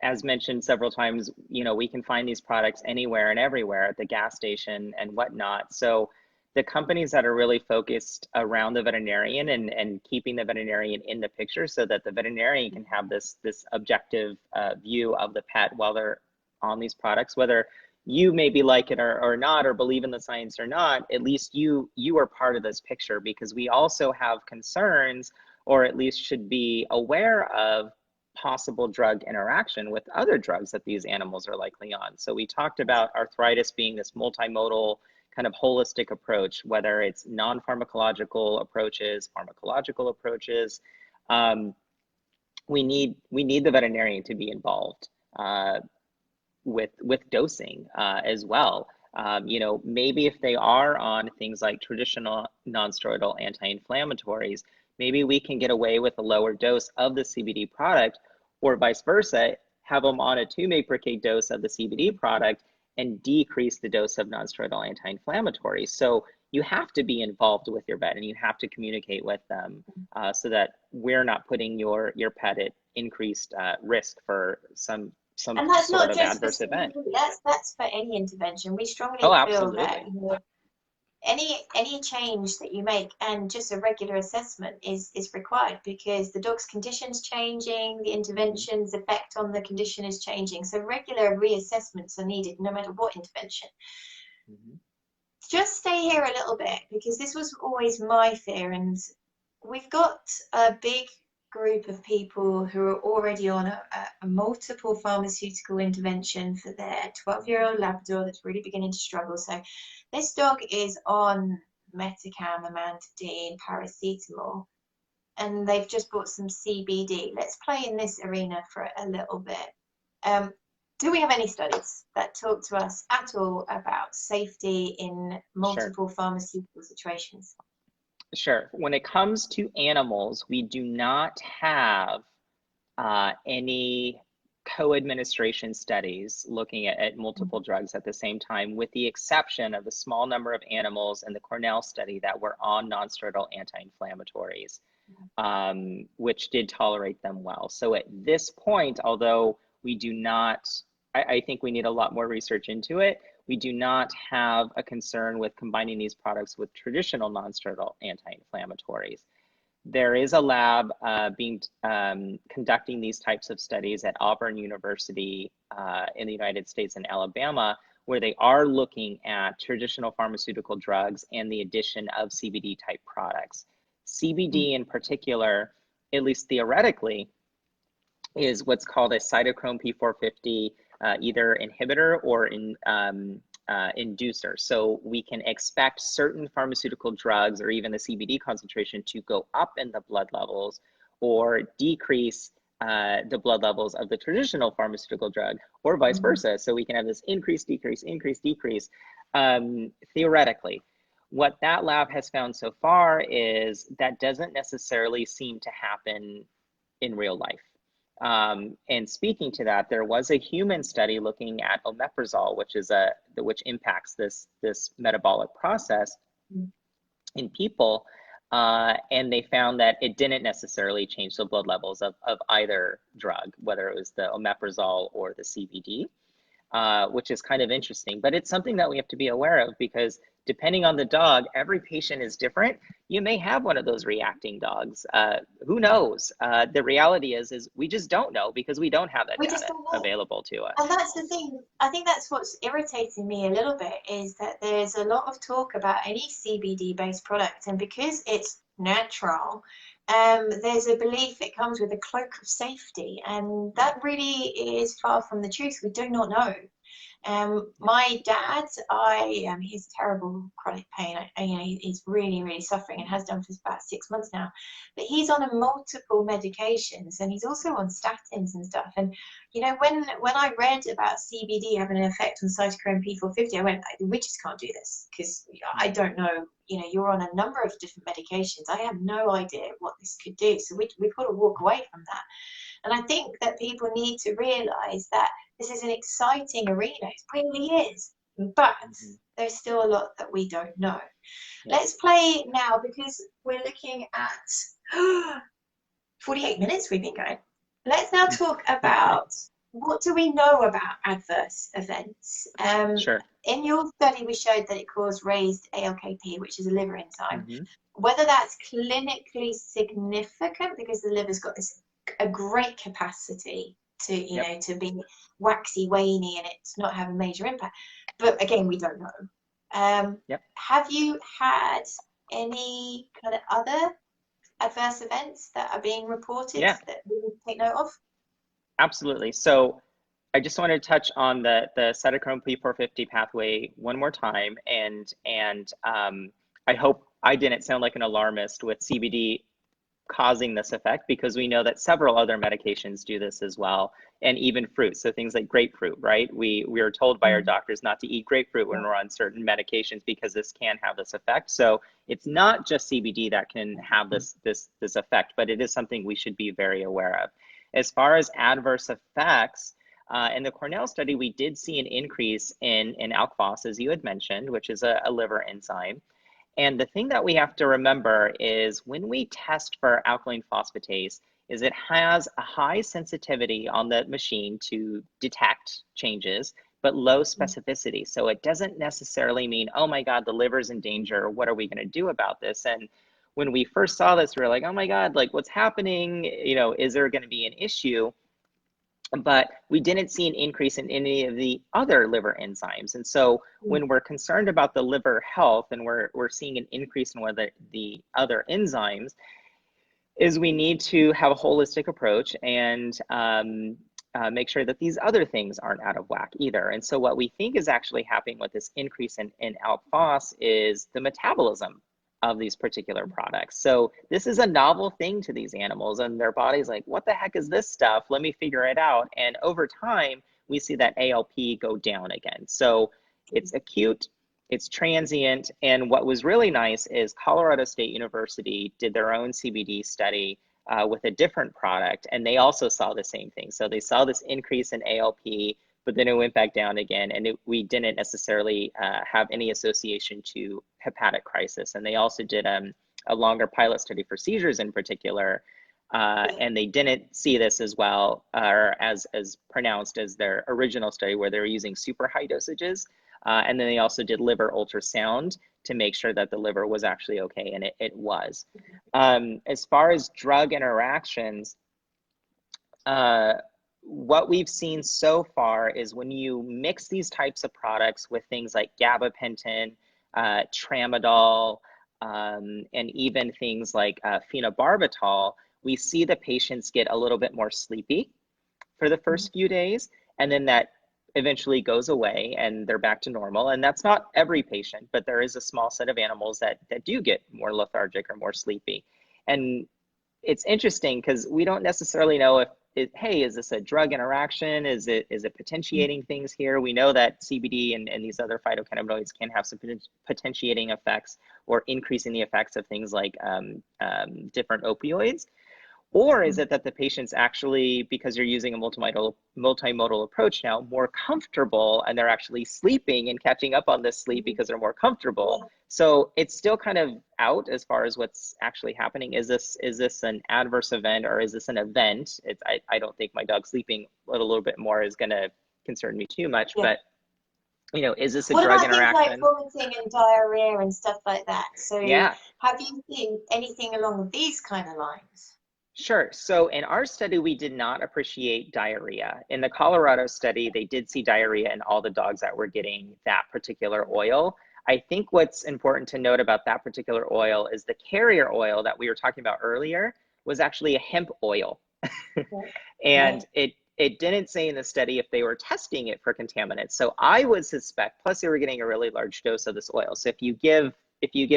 As mentioned several times, you know, we can find these products anywhere and everywhere at the gas station and whatnot. So the companies that are really focused around the veterinarian and keeping the veterinarian in the picture so that the veterinarian can have this objective view of the pet while they're on these products, whether you maybe like it or not, or believe in the science or not, at least you are part of this picture, because we also have concerns, or at least should be aware of possible drug interaction with other drugs that these animals are likely on. So we talked about arthritis being this multimodal kind of holistic approach, whether it's non-pharmacological approaches, pharmacological approaches. We need the veterinarian to be involved with dosing as well. You know, maybe if they are on things like traditional non-steroidal anti-inflammatories, maybe we can get away with a lower dose of the CBD product, or vice versa, have them on a 2 mg per kg dose of the CBD product and decrease the dose of non-steroidal anti-inflammatories. So you have to be involved with your vet and you have to communicate with them so that we're not putting your pet at increased risk for some And that's sort not of just adverse for event. that's for any intervention. We strongly Oh, feel that, absolutely. you know, any change that you make and just a regular assessment is required, because the dog's condition's changing, the intervention's effect on the condition is changing. So regular reassessments are needed no matter what intervention. Mm-hmm. Just stay here a little bit, because this was always my fear, and we've got a big group of people who are already on a multiple pharmaceutical intervention for their 12-year-old Labrador that's really beginning to struggle. So this dog is on Metacam, amantadine, paracetamol, and they've just bought some CBD. Let's play in this arena for a little bit. Do we have any studies that talk to us at all about safety in multiple pharmaceutical situations? Sure. When it comes to animals, we do not have any co-administration studies looking at multiple drugs at the same time, with the exception of a small number of animals in the Cornell study that were on non-steroidal anti-inflammatories, which did tolerate them well. So at this point, although we do not, I think we need a lot more research into it, we do not have a concern with combining these products with traditional non-steroidal anti-inflammatories. There is a lab conducting these types of studies at Auburn University in the United States and Alabama, where they are looking at traditional pharmaceutical drugs and the addition of CBD type products. CBD in particular, at least theoretically, is what's called a cytochrome P450 either inhibitor or inducer. So we can expect certain pharmaceutical drugs or even the CBD concentration to go up in the blood levels or decrease the blood levels of the traditional pharmaceutical drug, or vice versa. So we can have this increase, decrease, increase, decrease, theoretically. What that lab has found so far is that doesn't necessarily seem to happen in real life. And speaking to that, there was a human study looking at omeprazole, which impacts this metabolic process in people, and they found that it didn't necessarily change the blood levels of either drug, whether it was the omeprazole or the CBD, which is kind of interesting. But it's something that we have to be aware of, because depending on the dog, every patient is different. You may have one of those reacting dogs. Who knows? The reality is we just don't know because we don't have that We just data don't know. available to And us. that's the thing. I think that's what's irritating me a little bit is that there's a lot of talk about any CBD based product, and because it's natural, there's a belief it comes with a cloak of safety, and that really is far from the truth. We do not know. My dad, he's terrible chronic pain. He's really, really suffering and has done for about 6 months now. But he's on a multiple medications and he's also on statins and stuff. And when I read about CBD having an effect on cytochrome P450, I went, we just can't do this because I don't know. You're on a number of different medications. I have no idea what this could do. So we've got to walk away from that. And I think that people need to realize that this is an exciting arena. It really is. But there's still a lot that we don't know. Yeah. Let's play now because we're looking at 48 minutes we've been going. Let's now talk about what do we know about adverse events. Sure. In your study, we showed that it caused raised ALKP, which is a liver enzyme. Whether that's clinically significant because the liver's got a great capacity to to be waxy waney and it's not have a major impact, but again we don't know. Have you had any kind of other adverse events that are being reported that we need to take note of? Absolutely. So I just want to touch on the cytochrome P450 pathway one more time, and I hope I didn't sound like an alarmist with CBD causing this effect, because we know that several other medications do this as well, and even fruit. So things like grapefruit, right? We are told by our doctors not to eat grapefruit when we're on certain medications because this can have this effect. So it's not just CBD that can have this effect, but it is something we should be very aware of. As far as adverse effects, in the Cornell study, we did see an increase in ALK Phos, as you had mentioned, which is a liver enzyme. And the thing that we have to remember is when we test for alkaline phosphatase, is it has a high sensitivity on the machine to detect changes, but low specificity. So it doesn't necessarily mean, oh my God, the liver's in danger. What are we going to do about this? And when we first saw this, we were like, oh my God, like what's happening? Is there going to be an issue? But we didn't see an increase in any of the other liver enzymes. And so when we're concerned about the liver health and we're seeing an increase in one of the other enzymes, is we need to have a holistic approach and make sure that these other things aren't out of whack either. And so what we think is actually happening with this increase in ALK Phos is the metabolism of these particular products. So this is a novel thing to these animals, and their body's like, what the heck is this stuff? Let me figure it out. And over time, we see that ALP go down again. So it's acute, it's transient. And what was really nice is Colorado State University did their own CBD study with a different product, and they also saw the same thing. So they saw this increase in ALP, but then it went back down again, and we didn't necessarily have any association to hepatic crisis. And they also did a longer pilot study for seizures in particular, and they didn't see this as well, or as pronounced as their original study where they were using super high dosages. And then they also did liver ultrasound to make sure that the liver was actually okay, and it was. As far as drug interactions, what we've seen so far is when you mix these types of products with things like gabapentin, tramadol, and even things like phenobarbital, we see the patients get a little bit more sleepy for the first few days, and then that eventually goes away and they're back to normal. And that's not every patient, but there is a small set of animals that do get more lethargic or more sleepy. And it's interesting because we don't necessarily know if hey, is this a drug interaction? Is it potentiating things here? We know that CBD and these other phytocannabinoids can have some potentiating effects or increasing the effects of things like different opioids. Or is it that the patient's actually, because you're using a multimodal approach now, more comfortable and they're actually sleeping and catching up on this sleep because they're more comfortable? So it's still kind of out as far as what's actually happening. Is this an adverse event or is this an event? I don't think my dog sleeping a little bit more is going to concern me too much, but Is this a What drug about things like interaction? vomiting and diarrhea and stuff like that? So Yeah. have you seen anything along these kind of lines? Sure. So in our study, we did not appreciate diarrhea. In the Colorado study, they did see diarrhea in all the dogs that were getting that particular oil. I think what's important to note about that particular oil is the carrier oil that we were talking about earlier was actually a hemp oil. And Right. it didn't say in the study if they were testing it for contaminants. So I would suspect, plus they were getting a really large dose of this oil. So if you give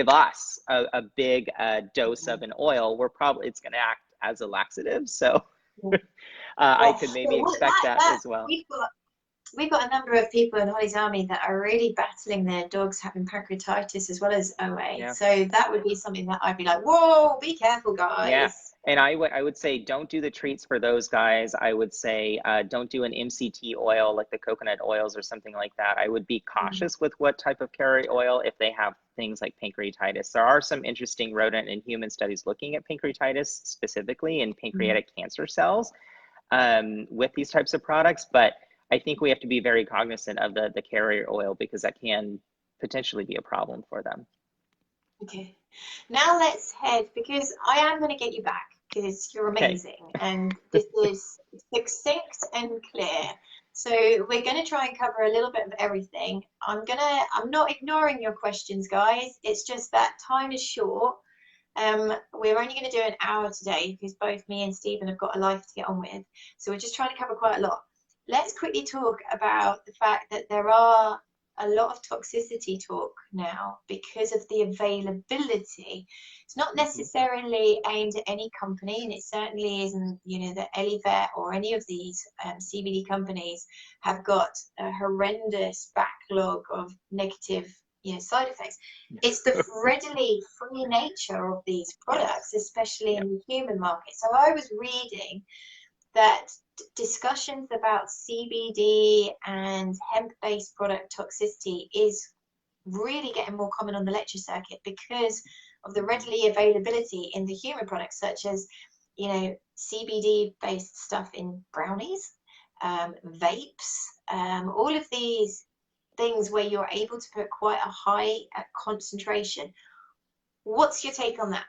us a big dose of an oil, it's going to act as a laxative. So Yeah. I Yeah. could maybe Well, expect that that as well. we've got a number of people in Holly's Army that are really battling their dogs having pancreatitis as well as OA. Yeah. So that would be something that I'd be like, whoa, be careful, Yeah. guys. And I would say don't do the treats for those guys. I would say don't do an MCT oil like the coconut oils or something like that. I would be Mm, cautious with what type of carrier oil if they have things like pancreatitis. There are some interesting rodent and human studies looking at pancreatitis specifically in mm. pancreatic cancer cells with these types of products, but I think we have to be very cognizant of the carrier oil because that can potentially be a problem for them. Okay. Now let's head, because I am going to get you back because you're Okay. amazing and this is succinct and clear. So we're going to try and cover a little bit of everything. I'm not ignoring your questions, guys. It's just that time is short. We're only going to do an hour today because both me and Stephen have got a life to get on with. So we're just trying to cover quite a lot. Let's quickly talk about the fact that there are a lot of toxicity talk now because of the availability. It's not Mhm. necessarily aimed at any company, and it certainly isn't, the Elivet or any of these CBD companies have got a horrendous backlog of negative, side effects. It's the readily free nature of these Yes. products, especially Yep. in the human market. So I was reading that discussions about CBD and hemp-based product toxicity is really getting more common on the lecture circuit because of the Mhm. readily availability in the human products, such as, CBD-based stuff in brownies, vapes, all of these things where you're able to put quite a high concentration. What's your take on that?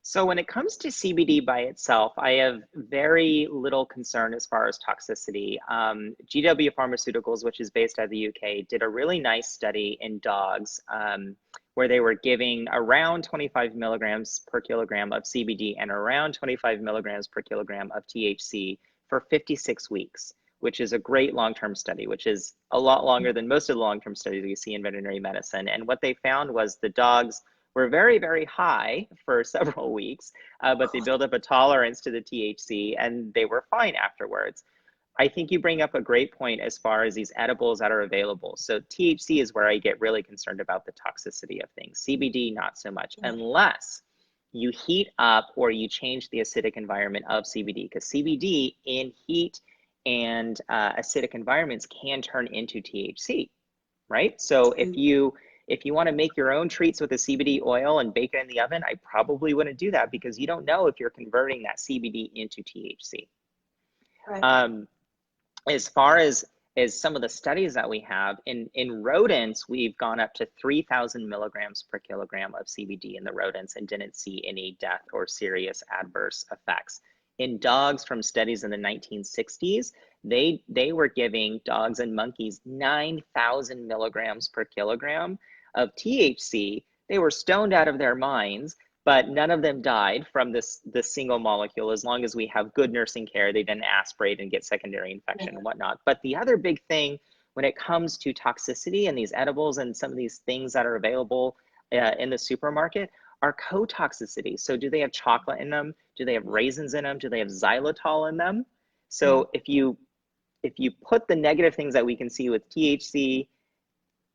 So when it comes to CBD by itself, I have very little concern as far as toxicity. GW Pharmaceuticals, which is based out of the UK, did a really nice study in dogs where they were giving around 25 milligrams per kilogram of CBD and around 25 milligrams per kilogram of THC for 56 weeks, which is a great long-term study, which is a lot longer than most of the long-term studies we see in veterinary medicine. And what they found was the dogs were very, very high for several weeks, but they built up a tolerance to the THC and they were fine afterwards. I think you bring up a great point as far as these edibles that are available. So THC is where I get really concerned about the toxicity of things. CBD, not so much, unless you heat up or you change the acidic environment of CBD, because CBD in heat and acidic environments can turn into THC, right? So if you want to make your own treats with the CBD oil and bake it in the oven, I probably wouldn't do that because you don't know if you're converting that CBD into THC. Right. Um, as far as some of the studies that we have in rodents, we've gone up to 3,000 milligrams per kilogram of CBD in the rodents and didn't see any death or serious adverse effects. In dogs from studies in the 1960s, they were giving dogs and monkeys 9,000 milligrams per kilogram of THC. They were stoned out of their minds, but none of them died from this single molecule as long as we have good nursing care. They didn't aspirate and get secondary infection and whatnot. But the other big thing when it comes to toxicity and these edibles and some of these things that are available in the supermarket are co-toxicity. So do they have chocolate in them? Do they have raisins in them? Do they have xylitol in them? Yeah. So if you put the negative things that we can see with THC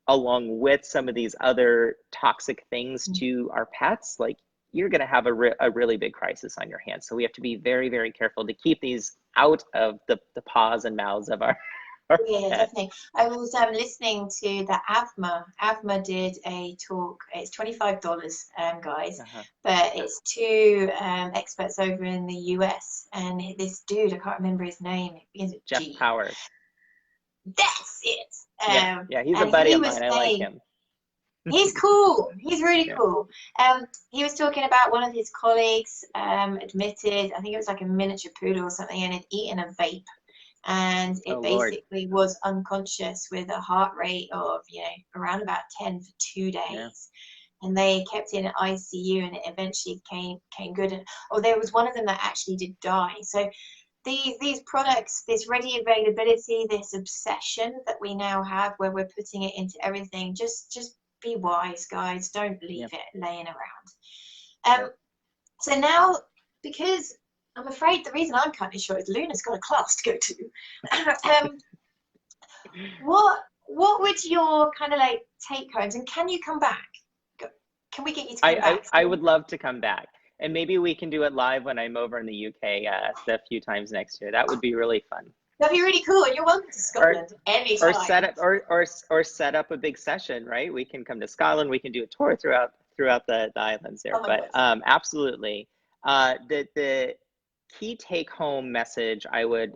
along with some of these other toxic things to our pets, like you're going to have a really big crisis on your hands. So we have to be very, very careful to keep these out of the paws and mouths of our Yeah, pets. definitely. I was listening to the AVMA. AVMA did a talk. It's $25, guys, Uh-huh. but it's two experts over in the US. And this dude, I can't remember his name. It begins with Jeff G. Powers. That's it. Yeah, he's a And buddy he of was mine. I like saying, him. he's cool. He's really Yeah. cool. He was talking about one of his colleagues admitted, I think it was like a miniature poodle or something, and had eaten a vape, and Oh it Lord. basically was unconscious with a heart rate of, around about 10 for 2 days. Yeah. And they kept it in ICU, and it eventually came good. And there was one of them that actually did die. So these products, this ready availability, this obsession that we now have, where we're putting it into everything, just be wise, guys. Don't leave it laying around. So now, because I'm afraid the reason I'm cutting it short is Luna's got a class to go to. What would your kind of like take homes, and can you come back? Can we get you to come back? I would love to come back, and maybe we can do it live when I'm over in the UK a few times next year. That would be really fun. That'd be really cool. And you're welcome to Scotland anytime. Or set up a big session, right? We can come to Scotland. We can do a tour throughout the islands there. But absolutely, the key take home message I would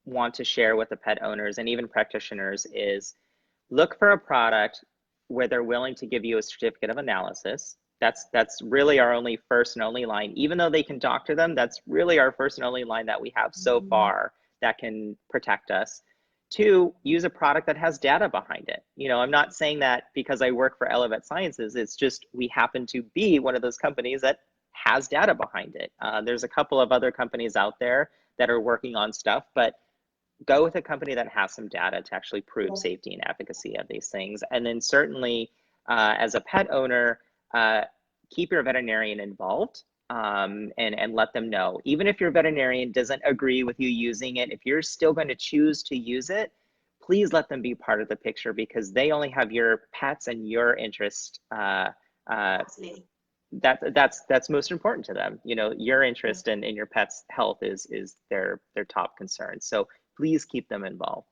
want to share with the pet owners and even practitioners is look for a product where they're willing to give you a certificate of analysis. That's really our only first and only line. Even though they can doctor them, that's really our first and only line that we have so far that can protect us. 2, use a product that has data behind it. I'm not saying that because I work for Elevet Sciences. It's just we happen to be one of those companies that has data behind it. There's a couple of other companies out there that are working on stuff, but go with a company that has some data to actually prove safety and efficacy of these things. And then certainly as a pet owner, keep your veterinarian involved and let them know. Even if your veterinarian doesn't agree with you using it, if you're still going to choose to use it, please let them be part of the picture, because they only have your pets and your interest. Absolutely. That's most important to them. Your interest in your pet's health is their top concern. So please keep them involved.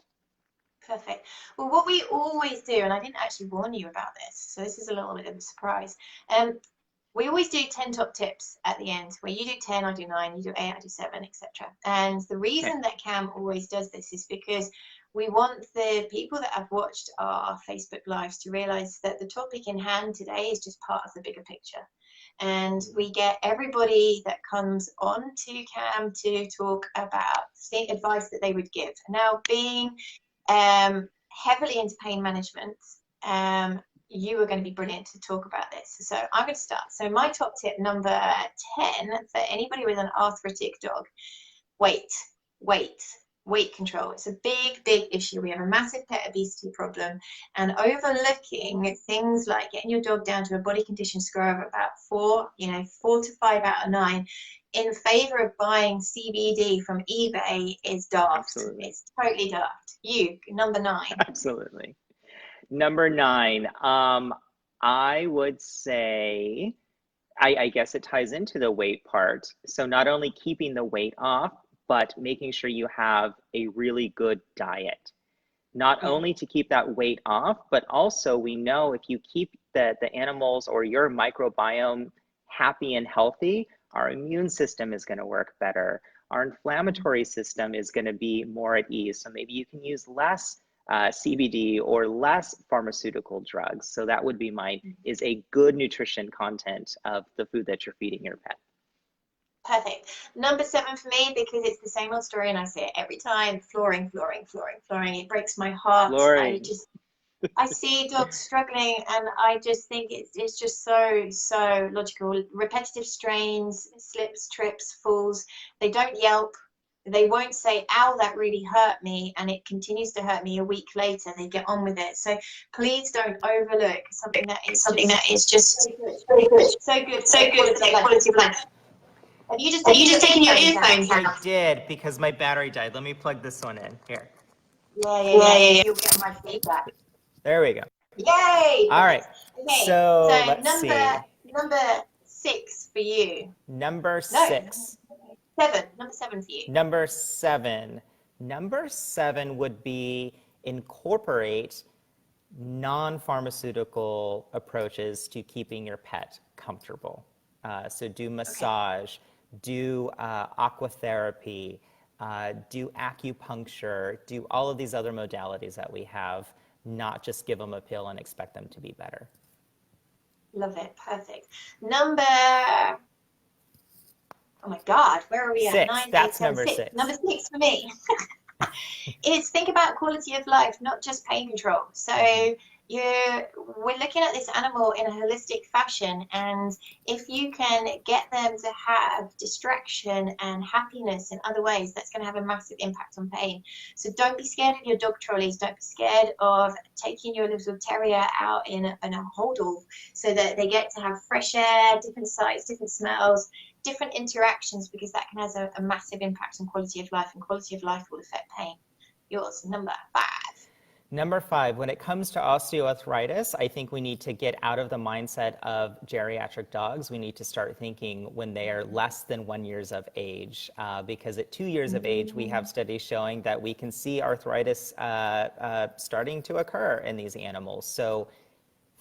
Perfect. Well, what we always do, and I didn't actually warn you about this, so this is a little bit of a surprise. We always do 10 top tips at the end, where you do 10, I do 9, you do 8, I do 7, etc. And the reason that Cam always does this is because we want the people that have watched our Facebook Lives to realize that the topic in hand today is just part of the bigger picture. And we get everybody that comes on to Cam to talk about the advice that they would give. Now, being heavily into pain management, you are going to be brilliant to talk about this. So I'm going to start. So my top tip number 10 for anybody with an arthritic dog: weight control. It's a big issue. We have a massive pet obesity problem, and overlooking things like getting your dog down to a body condition score of about 4 to 5 out of 9 in favor of buying CBD from eBay is daft. Absolutely. It's totally daft. You, number 9. Absolutely. Number 9, I would say, I guess it ties into the weight part. So not only keeping the weight off, but making sure you have a really good diet. Not only to keep that weight off, but also we know if you keep the animals or your microbiome happy and healthy, our immune system is going to work better. Our inflammatory system is going to be more at ease. So maybe you can use less CBD or less pharmaceutical drugs. So that would be mine, is a good nutrition content of the food that you're feeding your pet. Perfect. Number 7 for me, because it's the same old story and I say it every time: flooring. It breaks my heart. I see dogs struggling, and I just think it's just so logical. Repetitive strains, slips, trips, falls. They don't yelp. They won't say, "Ow, that really hurt me," and it continues to hurt me a week later. They get on with it. So please don't overlook something that is just so good for their quality of life. Have you just taken your earphones out? I did, because my battery died. Let me plug this one in here. Yeah. You'll get my feedback. There we go. Yay! All right. Okay. So let's see. Number 6 for you. Number 6. 7. Number 7 for you. Number 7. Number 7 would be incorporate non-pharmaceutical approaches to keeping your pet comfortable. So do massage, do aquatherapy, do acupuncture, do all of these other modalities that we have, not just give them a pill and expect them to be better. Love it. Perfect. Number, oh my God, where are we at? 6. 9, 8, That's 7, number 6. 6. Number 6 for me is think about quality of life, not just pain control. So we're looking at this animal in a holistic fashion, and if you can get them to have distraction and happiness in other ways, that's going to have a massive impact on pain. So don't be scared of your dog trolleys. Don't be scared of taking your little terrier out in a holdall so that they get to have fresh air, different sights, different smells, different interactions, because that can have a massive impact on quality of life, and quality of life will affect pain. Yours, number 5. Number 5, when it comes to osteoarthritis, I think we need to get out of the mindset of geriatric dogs. We need to start thinking when they are less than 1 year of age, because at 2 years of age, we have studies showing that we can see arthritis starting to occur in these animals. So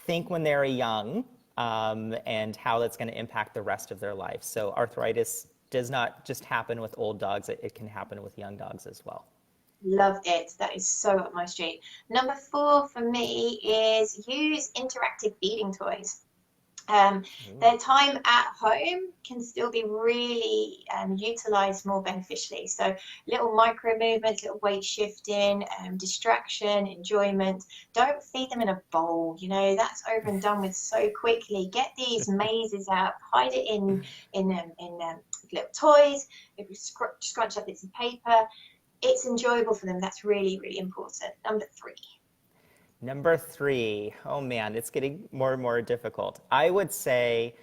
think when they're young, and how that's going to impact the rest of their life. So arthritis does not just happen with old dogs, it can happen with young dogs as well. Love it. That is so up my street. Number 4 for me is use interactive feeding toys. Their time at home can still be really utilized more beneficially. So little micro movements, little weight shifting, distraction, enjoyment. Don't feed them in a bowl. You know, that's over and done with so quickly. Get these mazes out, hide it in little toys, maybe scrunch up bits of paper. It's enjoyable for them. That's really, really important. Number 3. Number 3, oh man, it's getting more and more difficult. I would say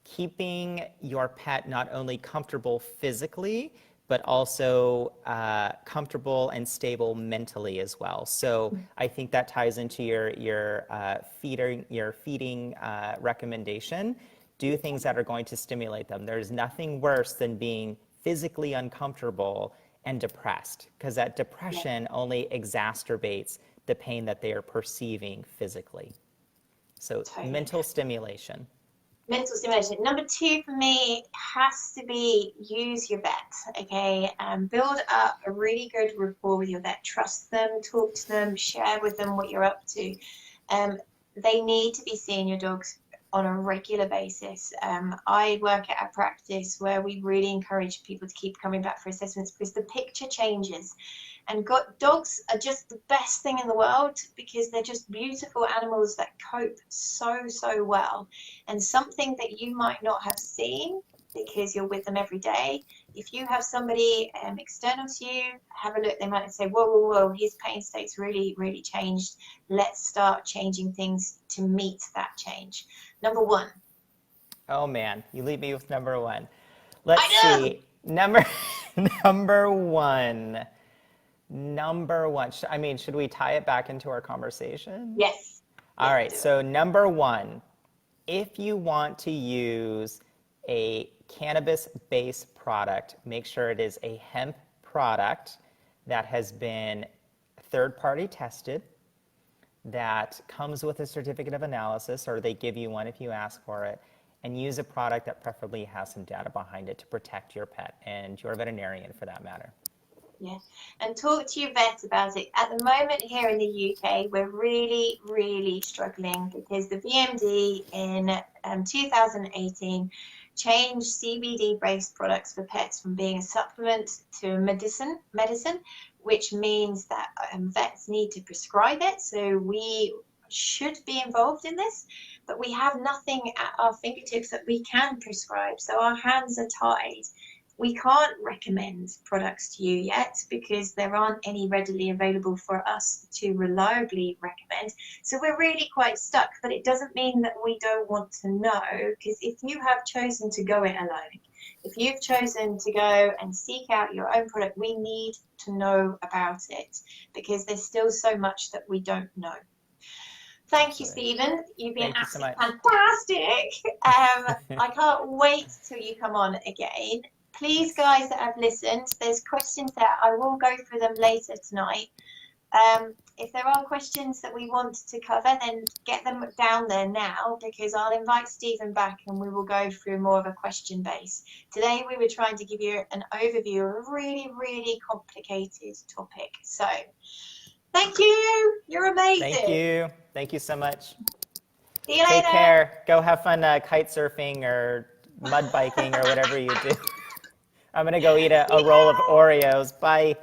keeping your pet not only comfortable physically, but also comfortable and stable mentally as well. So I think that ties into your feeding recommendation. Do things that are going to stimulate them. There's nothing worse than being physically uncomfortable and depressed, because that depression only exacerbates the pain that they are perceiving physically. So Totally. mental stimulation. Mental stimulation. Number 2 for me has to be use your vet, okay? Build up a really good rapport with your vet. Trust them, talk to them, share with them what you're up to. They need to be seeing your dogs on a regular basis. I work at a practice where we really encourage people to keep coming back for assessments, because the picture changes. And dogs are just the best thing in the world, because they're just beautiful animals that cope so, so well. And something that you might not have seen because you're with them every day, if you have somebody external to you, have a look, they might say, whoa, whoa, whoa, his pain state's really, really changed. Let's start changing things to meet that change. Number 1. Oh man, you leave me with number 1. Let's see. Number 1. Number 1. I mean, should we tie it back into our conversation? Yes. All right. So number 1, if you want to use a cannabis-based product, make sure it is a hemp product that has been third-party tested, that comes with a certificate of analysis, or they give you one if you ask for it, and use a product that preferably has some data behind it to protect your pet and your veterinarian for that matter. Yeah, and talk to your vet about it. At the moment here in the UK, we're really, really struggling because the VMD in 2018 changed CBD-based products for pets from being a supplement to medicine, which means that vets need to prescribe it. So we should be involved in this, but we have nothing at our fingertips that we can prescribe. So our hands are tied. We can't recommend products to you yet because there aren't any readily available for us to reliably recommend. So we're really quite stuck, but it doesn't mean that we don't want to know, because if you have chosen to go it alone, if you've chosen to go and seek out your own product, we need to know about it, because there's still so much that we don't know. Thank you, Stephen. You've been absolutely fantastic. I can't wait till you come on again. Please, guys that have listened, there's questions there. I will go through them later tonight. If there are questions that we want to cover, then get them down there now, because I'll invite Stephen back and we will go through more of a question base. Today we were trying to give you an overview of a really, really complicated topic. So thank you. You're amazing. Thank you. Thank you so much. See you later. Take care. Go have fun kite surfing or mud biking or whatever you do. I'm going to go eat a roll of Oreos. Bye.